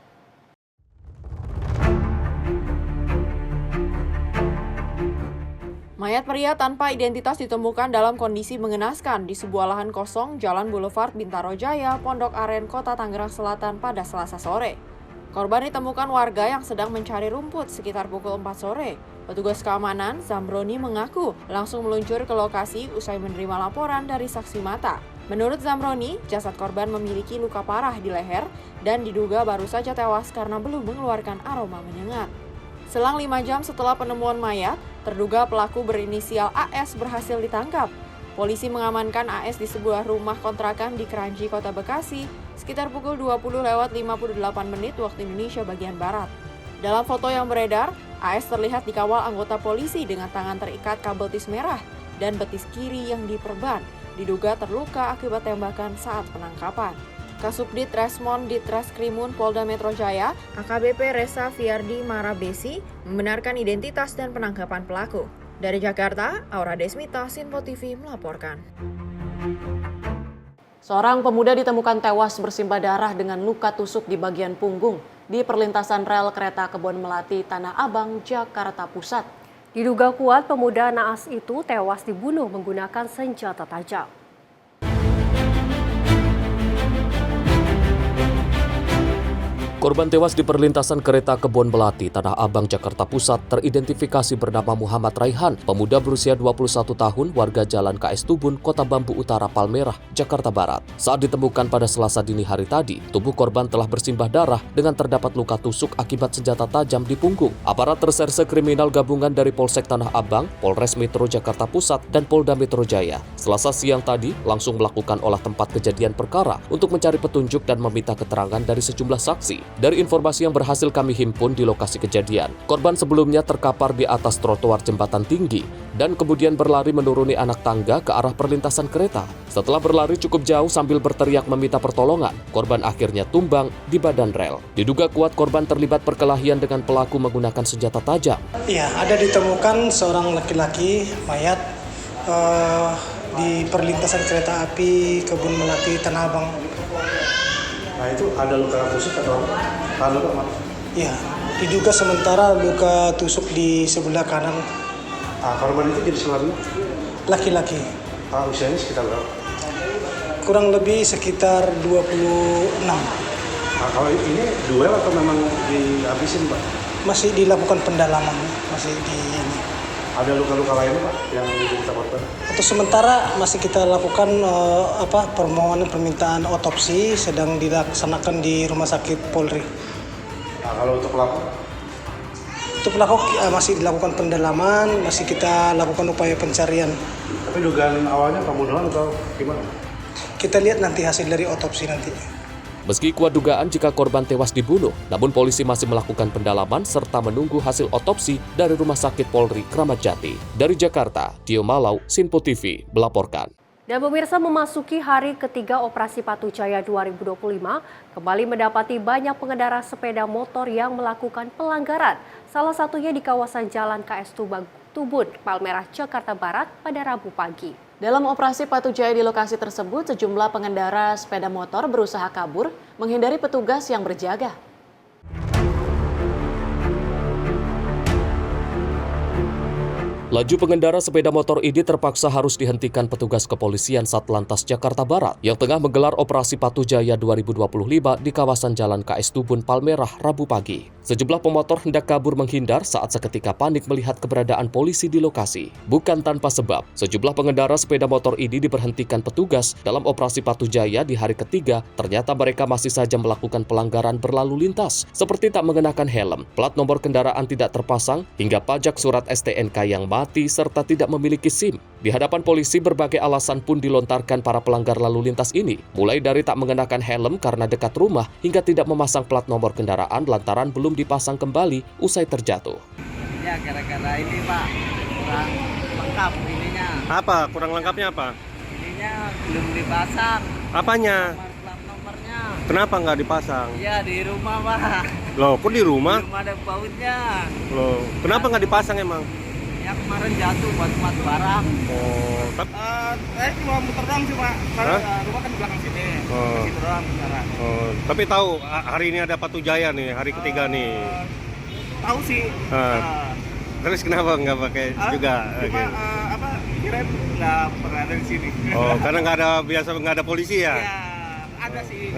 Mayat pria tanpa identitas ditemukan dalam kondisi mengenaskan di sebuah lahan kosong Jalan Boulevard Bintaro Jaya, Pondok Aren, Kota Tangerang Selatan pada Selasa sore. Korban ditemukan warga yang sedang mencari rumput sekitar pukul 4 sore. Petugas keamanan, Zamroni, mengaku langsung meluncur ke lokasi usai menerima laporan dari saksi mata. Menurut Zamroni, jasad korban memiliki luka parah di leher dan diduga baru saja tewas karena belum mengeluarkan aroma menyengat. Selang 5 jam setelah penemuan mayat, terduga pelaku berinisial AS berhasil ditangkap. Polisi mengamankan AS di sebuah rumah kontrakan di Kranji, Kota Bekasi, sekitar pukul 20:58 waktu Indonesia bagian Barat. Dalam foto yang beredar, AS terlihat dikawal anggota polisi dengan tangan terikat kabel tis merah dan betis kiri yang diperban, diduga terluka akibat tembakan saat penangkapan. Kasubdit Resmon Ditreskrimun Polda Metro Jaya, AKBP Resa Fiardi Marabesi, membenarkan identitas dan penangkapan pelaku. Dari Jakarta, Aura Desmita, Sinpo TV melaporkan. Seorang pemuda ditemukan tewas bersimbah darah dengan luka tusuk di bagian punggung di perlintasan rel kereta Kebon Melati, Tanah Abang, Jakarta Pusat. Diduga kuat pemuda naas itu tewas dibunuh menggunakan senjata tajam. Korban tewas di perlintasan kereta Kebon Melati, Tanah Abang, Jakarta Pusat teridentifikasi bernama Muhammad Raihan, pemuda berusia 21 tahun, warga Jalan KS Tubun, Kota Bambu Utara, Palmerah, Jakarta Barat. Saat ditemukan pada Selasa dini hari tadi, tubuh korban telah bersimbah darah dengan terdapat luka tusuk akibat senjata tajam di punggung. Aparat Reserse Kriminal Gabungan dari Polsek Tanah Abang, Polres Metro Jakarta Pusat, dan Polda Metro Jaya, Selasa siang tadi langsung melakukan olah tempat kejadian perkara untuk mencari petunjuk dan meminta keterangan dari sejumlah saksi. Dari informasi yang berhasil kami himpun di lokasi kejadian, korban sebelumnya terkapar di atas trotoar jembatan tinggi dan kemudian berlari menuruni anak tangga ke arah perlintasan kereta. Setelah berlari cukup jauh sambil berteriak meminta pertolongan, korban akhirnya tumbang di badan rel. Diduga kuat korban terlibat perkelahian dengan pelaku menggunakan senjata tajam. Iya, ada ditemukan seorang laki-laki mayat di perlintasan kereta api Kebun Melati, Tanah Abang. Nah itu ada luka tusuk atau luka apa? Iya, diduga sementara luka tusuk di sebelah kanan. Korban itu jenis kelamin? Laki-laki. Usianya sekitar berapa? Kurang lebih sekitar 26. Kalau ini duel atau memang dihabisin, Pak? Masih dilakukan pendalaman, masih di ini. Ada luka-luka lain, Pak, yang kita korban? Untuk sementara masih kita lakukan permohonan permintaan otopsi sedang dilaksanakan di Rumah Sakit Polri. Nah, kalau untuk pelaku? Untuk pelaku masih dilakukan pendalaman, masih kita lakukan upaya pencarian. Tapi dugaan awalnya pembunuhan atau gimana? Kita lihat nanti hasil dari otopsi nanti. Meski kuat dugaan jika korban tewas dibunuh, namun polisi masih melakukan pendalaman serta menunggu hasil otopsi dari Rumah Sakit Polri Kramat Jati. Dari Jakarta, Tio Malau, Sinpo TV melaporkan. Dan pemirsa, memasuki hari ketiga Operasi Patuh Jaya 2025, kembali mendapati banyak pengendara sepeda motor yang melakukan pelanggaran. Salah satunya di kawasan Jalan KS Tubun, Palmerah, Jakarta Barat pada Rabu pagi. Dalam operasi Patuh Jaya di lokasi tersebut, sejumlah pengendara sepeda motor berusaha kabur menghindari petugas yang berjaga. Laju pengendara sepeda motor ini terpaksa harus dihentikan petugas kepolisian Satlantas Jakarta Barat yang tengah menggelar operasi Patuh Jaya 2025 di kawasan Jalan KS Tubun, Palmerah, Rabu pagi. Sejumlah pemotor hendak kabur menghindar saat seketika panik melihat keberadaan polisi di lokasi. Bukan tanpa sebab, sejumlah pengendara sepeda motor ini diberhentikan petugas dalam operasi Patuh Jaya di hari ketiga. Ternyata mereka masih saja melakukan pelanggaran berlalu lintas, seperti tak mengenakan helm, plat nomor kendaraan tidak terpasang, hingga pajak surat STNK yang mati serta tidak memiliki SIM. Di hadapan polisi berbagai alasan pun dilontarkan para pelanggar lalu lintas ini, mulai dari tak mengenakan helm karena dekat rumah hingga tidak memasang plat nomor kendaraan lantaran belum dipasang kembali usai terjatuh. Ya gara-gara ini Pak, kurang lengkap ininya. Apa? Kurang lengkapnya apa? Ininya belum dipasang. Apanya? Plat nomornya. Kenapa nggak dipasang? Iya di rumah Pak. Loh, kok di rumah? Belum ada bautnya. Loh, kenapa nggak dipasang emang? Ya kemarin jatuh buat muat barang. Oh, tapi cuma muter doang sih Pak. Rumah kan di belakang sini. Situ doang sekarang. Oh, tapi tahu hari ini ada Patuh Jaya nih, hari ketiga nih. Tahu sih. Terus kenapa nggak pakai juga? Cuma kirain nggak pernah ada di sini. Oh, karena nggak ada polisi ya? Ya, ada sih.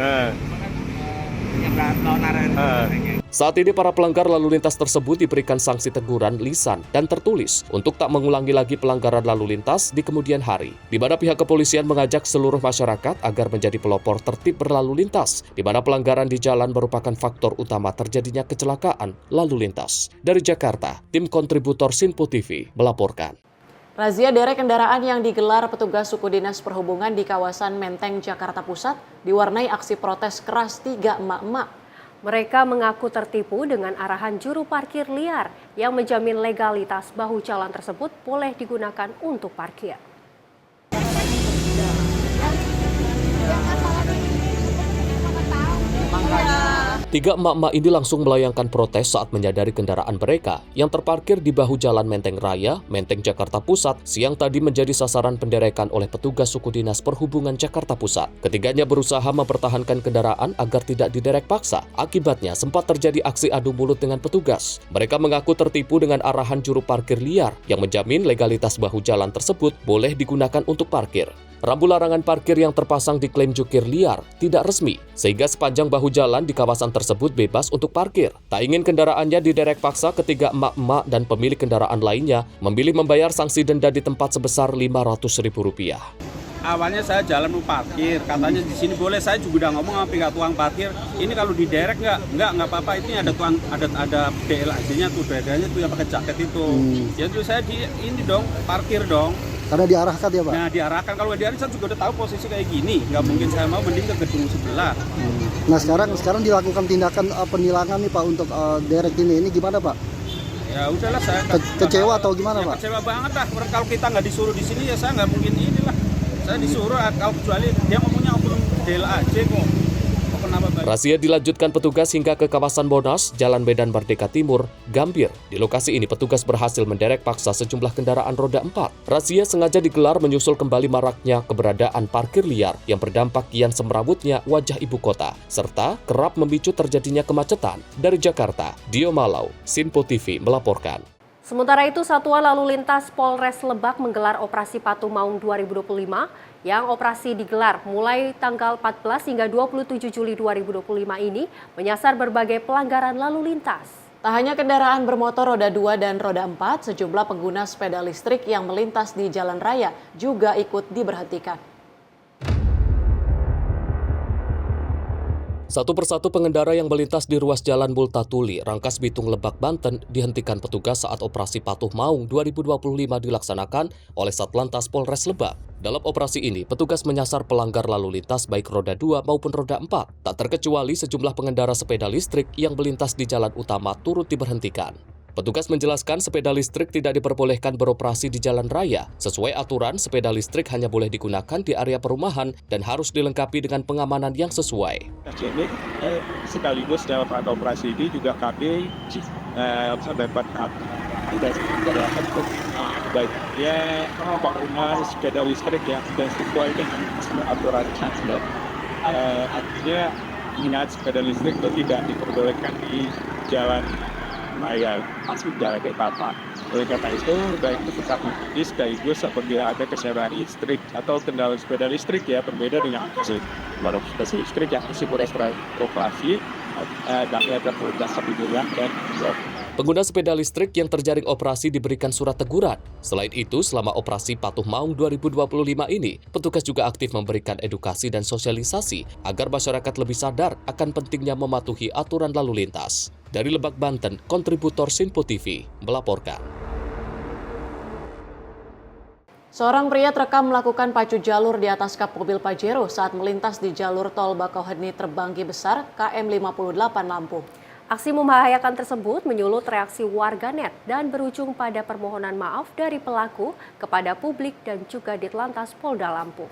Yang lawan arah. Saat ini para pelanggar lalu lintas tersebut diberikan sanksi teguran lisan dan tertulis untuk tak mengulangi lagi pelanggaran lalu lintas di kemudian hari, di mana pihak kepolisian mengajak seluruh masyarakat agar menjadi pelopor tertib berlalu lintas, di mana pelanggaran di jalan merupakan faktor utama terjadinya kecelakaan lalu lintas. Dari Jakarta, tim kontributor Sinpo TV melaporkan. Razia derek kendaraan yang digelar petugas suku dinas perhubungan di kawasan Menteng, Jakarta Pusat diwarnai aksi protes keras 3 emak-emak. Mereka mengaku tertipu dengan arahan juru parkir liar yang menjamin legalitas bahu jalan tersebut boleh digunakan untuk parkir. Tiga emak-emak ini langsung melayangkan protes saat menyadari kendaraan mereka yang terparkir di bahu jalan Menteng Raya, Menteng Jakarta Pusat, siang tadi menjadi sasaran penderekan oleh petugas suku dinas perhubungan Jakarta Pusat. Ketiganya berusaha mempertahankan kendaraan agar tidak diderek paksa. Akibatnya sempat terjadi aksi adu mulut dengan petugas. Mereka mengaku tertipu dengan arahan juru parkir liar yang menjamin legalitas bahu jalan tersebut boleh digunakan untuk parkir. Rambu larangan parkir yang terpasang diklaim jukir liar tidak resmi, sehingga sepanjang bahu jalan di kawasan tersebut bebas untuk parkir. Tak ingin kendaraannya diderek paksa, ketiga emak-emak dan pemilik kendaraan lainnya memilih membayar sanksi denda di tempat sebesar Rp500.000. Awalnya saya jalan mau parkir, katanya di sini boleh, saya juga udah ngomong sama pihak tukang parkir, ini kalau diderek nggak apa-apa, ini ada tukang ada DLAJ-nya tuh, bedanya tuh yang pakai jaket itu. Jadi saya ini dong parkir dong. Karena diarahkan ya Pak? Nah diarahkan, kalau diarahkan saya juga udah tahu posisi kayak gini, nggak mungkin saya mau mending ke gedung sebelah. Nah sekarang dilakukan tindakan penilangan nih Pak untuk derek ini gimana Pak? Ya udahlah, saya kecewa atau gimana ya, Pak? Kecewa banget lah, kalau kita nggak disuruh di sini ya saya nggak mungkin inilah. Saya disuruh, kalau kecuali dia ngomongnya oknum DLAJ kok. Razia dilanjutkan petugas hingga ke kawasan Monas, Jalan Medan Merdeka Timur, Gambir. Di lokasi ini petugas berhasil menderek paksa sejumlah kendaraan roda 4. Razia sengaja digelar menyusul kembali maraknya keberadaan parkir liar yang berdampak kian semrawutnya wajah ibu kota, serta kerap memicu terjadinya kemacetan. Dari Jakarta, Dio Malau, Sinpo TV melaporkan. Sementara itu, Satuan Lalu Lintas Polres Lebak menggelar Operasi Patuh Maung 2025 yang operasi digelar mulai tanggal 14 hingga 27 Juli 2025 ini menyasar berbagai pelanggaran lalu lintas. Tak hanya kendaraan bermotor roda 2 dan roda 4, sejumlah pengguna sepeda listrik yang melintas di jalan raya juga ikut diberhentikan. Satu persatu pengendara yang melintas di ruas jalan Multatuli, Rangkas Bitung, Lebak, Banten dihentikan petugas saat Operasi Patuh Maung 2025 dilaksanakan oleh Satlantas Polres Lebak. Dalam operasi ini, petugas menyasar pelanggar lalu lintas baik roda 2 maupun roda 4. Tak terkecuali sejumlah pengendara sepeda listrik yang melintas di jalan utama turut diberhentikan. Petugas menjelaskan sepeda listrik tidak diperbolehkan beroperasi di jalan raya. Sesuai aturan, sepeda listrik hanya boleh digunakan di area perumahan dan harus dilengkapi dengan pengamanan yang sesuai. Jadi sekaligus dalam operasi ini juga kami mendapat baiknya pengguna sepeda listrik yang sudah sesuai dengan aturan. Artinya minat sepeda listrik itu tidak diperbolehkan di jalan raya, masuk jalan apa. Oleh karena itu, baik itu tetap mengikuti sekaligus apabila ada kesalahan listrik atau kendala sepeda listrik ya berbeda dengan baru sepeda listrik yang masih beroperasi dapat terpulgas kebiduran dan Pengguna sepeda listrik yang terjaring operasi diberikan surat teguran. Selain itu, selama Operasi Patuh Maung 2025 ini, petugas juga aktif memberikan edukasi dan sosialisasi agar masyarakat lebih sadar akan pentingnya mematuhi aturan lalu lintas. Dari Lebak, Banten, kontributor Sinpo TV melaporkan. Seorang pria terekam melakukan pacu jalur di atas kap mobil Pajero saat melintas di jalur tol Bakauheni Terbanggi Besar KM 58 Lampung. Aksi membahayakan tersebut menyulut reaksi warganet dan berujung pada permohonan maaf dari pelaku kepada publik dan juga Ditlantas Polda Lampung.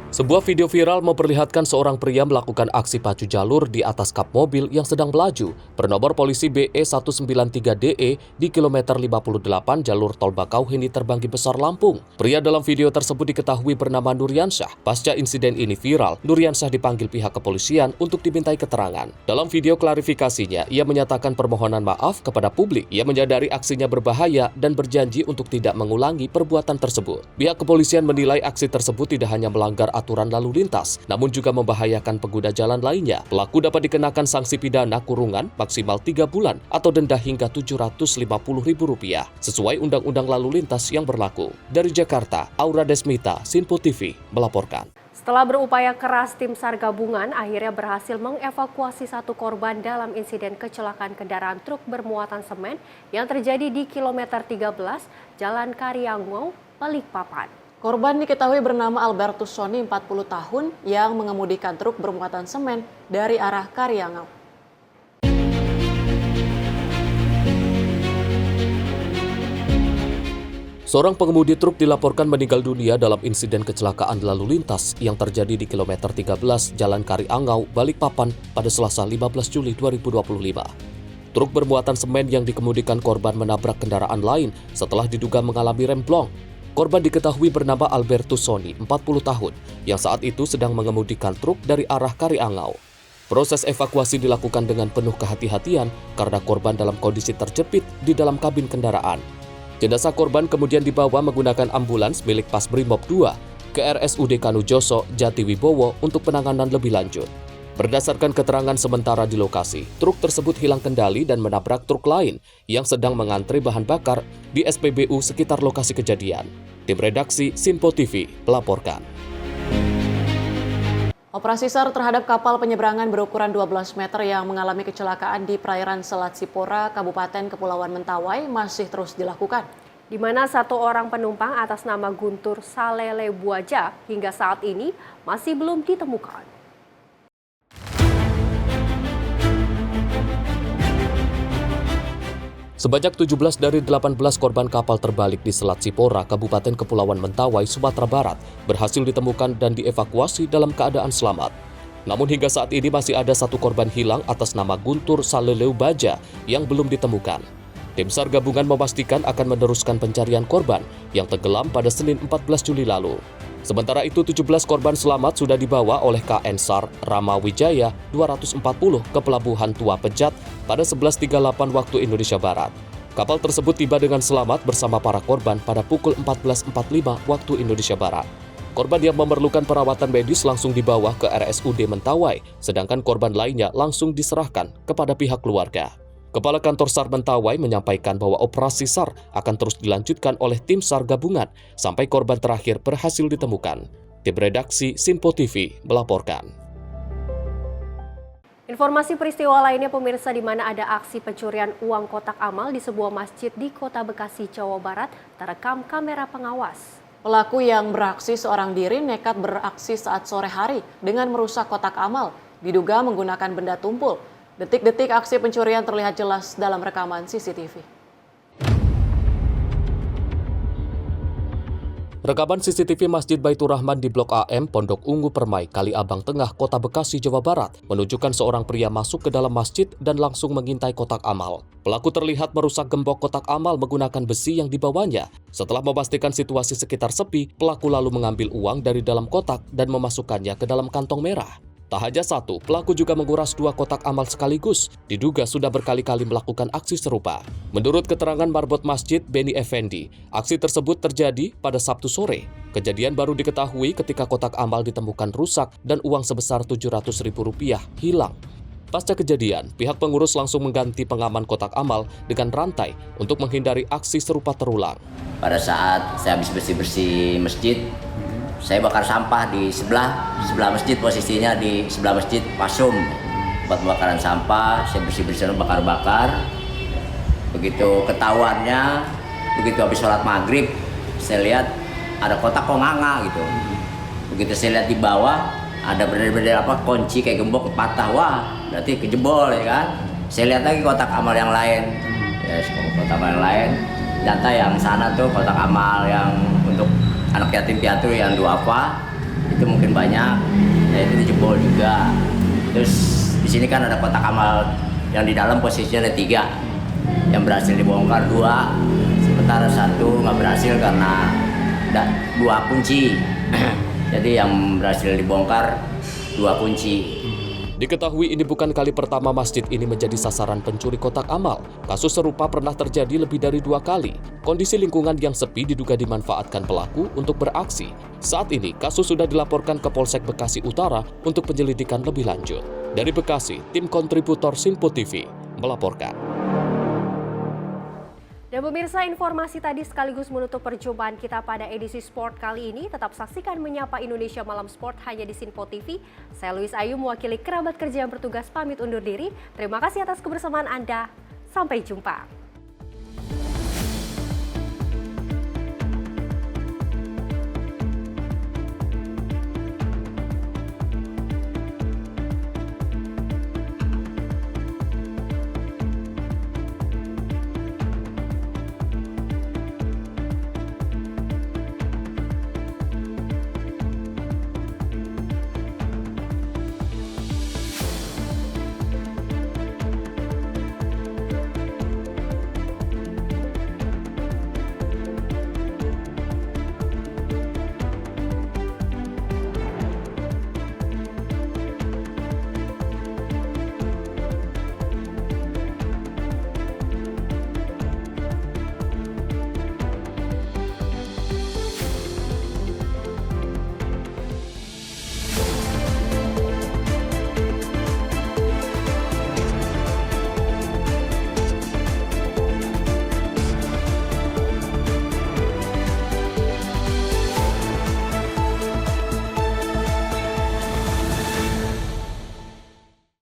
Sebuah video viral memperlihatkan seorang pria melakukan aksi pacu jalur di atas kap mobil yang sedang melaju bernomor polisi BE193DE di kilometer 58 jalur tol Bakauheni Terbanggi Besar Lampung. Pria dalam video tersebut diketahui bernama Nuryansyah. Pasca insiden ini viral, Nuryansyah dipanggil pihak kepolisian untuk dimintai keterangan. Dalam video klarifikasinya, ia menyatakan permohonan maaf kepada publik. Ia menyadari aksinya berbahaya dan berjanji untuk tidak mengulangi perbuatan tersebut. Pihak kepolisian menilai aksi tersebut tidak hanya melanggar aturan lalu lintas, namun juga membahayakan pengguna jalan lainnya. Pelaku dapat dikenakan sanksi pidana kurungan maksimal 3 bulan atau denda hingga Rp750.000 sesuai Undang-Undang Lalu Lintas yang berlaku. Dari Jakarta, Aura Desmita, Sinpo TV melaporkan. Setelah berupaya keras, tim SAR gabungan akhirnya berhasil mengevakuasi satu korban dalam insiden kecelakaan kendaraan truk bermuatan semen yang terjadi di kilometer 13 Jalan Karyangau, Balikpapan. Korban diketahui bernama Albertus Sony, 40 tahun, yang mengemudikan truk bermuatan semen dari arah Karyangau. Seorang pengemudi truk dilaporkan meninggal dunia dalam insiden kecelakaan lalu lintas yang terjadi di kilometer 13 Jalan Kariangau, Balikpapan pada Selasa 15 Juli 2025. Truk bermuatan semen yang dikemudikan korban menabrak kendaraan lain setelah diduga mengalami remblong. Korban diketahui bernama Albertus Soni, 40 tahun, yang saat itu sedang mengemudikan truk dari arah Kariangau. Proses evakuasi dilakukan dengan penuh kehati-hatian karena korban dalam kondisi terjepit di dalam kabin kendaraan. Jenazah korban kemudian dibawa menggunakan ambulans milik Pasbrimob 2 ke RSUD Kanujoso, Jatiwibowo untuk penanganan lebih lanjut. Berdasarkan keterangan sementara di lokasi, truk tersebut hilang kendali dan menabrak truk lain yang sedang mengantri bahan bakar di SPBU sekitar lokasi kejadian. Tim redaksi Sinpo TV melaporkan. Operasi SAR terhadap kapal penyeberangan berukuran 12 meter yang mengalami kecelakaan di perairan Selat Sipora, Kabupaten Kepulauan Mentawai masih terus dilakukan. Di mana satu orang penumpang atas nama Guntur Salele Buaja hingga saat ini masih belum ditemukan. Sebanyak 17 dari 18 korban kapal terbalik di Selat Sipora, Kabupaten Kepulauan Mentawai, Sumatera Barat berhasil ditemukan dan dievakuasi dalam keadaan selamat. Namun hingga saat ini masih ada satu korban hilang atas nama Guntur Salele Buaja yang belum ditemukan. Tim SAR gabungan memastikan akan meneruskan pencarian korban yang tenggelam pada Senin 14 Juli lalu. Sementara itu 17 korban selamat sudah dibawa oleh KN SAR Ramawijaya 240 ke Pelabuhan Tua Pejat pada 11.38 waktu Indonesia Barat. Kapal tersebut tiba dengan selamat bersama para korban pada pukul 14.45 waktu Indonesia Barat. Korban yang memerlukan perawatan medis langsung dibawa ke RSUD Mentawai, sedangkan korban lainnya langsung diserahkan kepada pihak keluarga. Kepala Kantor SAR Mentawai menyampaikan bahwa operasi SAR akan terus dilanjutkan oleh tim SAR gabungan sampai korban terakhir berhasil ditemukan. Tim redaksi Sinpo TV melaporkan. Informasi peristiwa lainnya pemirsa, di mana ada aksi pencurian uang kotak amal di sebuah masjid di Kota Bekasi, Jawa Barat terekam kamera pengawas. Pelaku yang beraksi seorang diri nekat beraksi saat sore hari dengan merusak kotak amal, diduga menggunakan benda tumpul. Detik-detik aksi pencurian terlihat jelas dalam rekaman CCTV. Rekaman CCTV Masjid Baitur Rahman di Blok AM, Pondok Ungu Permai, Kali Abang Tengah, Kota Bekasi, Jawa Barat menunjukkan seorang pria masuk ke dalam masjid dan langsung mengintai kotak amal. Pelaku terlihat merusak gembok kotak amal menggunakan besi yang dibawanya. Setelah memastikan situasi sekitar sepi, pelaku lalu mengambil uang dari dalam kotak dan memasukkannya ke dalam kantong merah. Tak hanya satu, pelaku juga menguras 2 kotak amal sekaligus. Diduga sudah berkali-kali melakukan aksi serupa. Menurut keterangan marbot masjid Beni Effendi, aksi tersebut terjadi pada Sabtu sore. Kejadian baru diketahui ketika kotak amal ditemukan rusak dan uang sebesar Rp700.000 hilang. Pasca kejadian, pihak pengurus langsung mengganti pengaman kotak amal dengan rantai untuk menghindari aksi serupa terulang. Pada saat saya habis bersih-bersih masjid, saya bakar sampah di sebelah masjid, posisinya di sebelah masjid Pasum. Buat pembakaran sampah, saya bersih-bersih bakar-bakar. Begitu ketahuannya, begitu habis sholat maghrib, saya lihat ada kotak kok nganga gitu. Begitu saya lihat di bawah, ada benda-benda kunci kayak gembok patah, wah berarti kejebol ya kan. Saya lihat lagi kotak amal yang lain, ya kotak amal yang lain. Ternyata yang sana tuh kotak amal yang untuk anak yatim piatu yang duafa itu mungkin banyak, ya itu dijebol juga. Terus di sini kan ada kotak amal yang di dalam posisinya ada 3, yang berhasil dibongkar 2, sementara 1 nggak berhasil karena ada 2 kunci. Jadi yang berhasil dibongkar 2 kunci. Diketahui ini bukan kali pertama masjid ini menjadi sasaran pencuri kotak amal. Kasus serupa pernah terjadi lebih dari 2 kali. Kondisi lingkungan yang sepi diduga dimanfaatkan pelaku untuk beraksi. Saat ini, kasus sudah dilaporkan ke Polsek Bekasi Utara untuk penyelidikan lebih lanjut. Dari Bekasi, tim kontributor Sinpo TV melaporkan. Dan pemirsa, informasi tadi sekaligus menutup perjumpaan kita pada edisi Sport kali ini. Tetap saksikan Menyapa Indonesia Malam Sport hanya di Sinpo TV. Saya Louis Ayu mewakili kerabat kerja yang bertugas pamit undur diri. Terima kasih atas kebersamaan Anda. Sampai jumpa.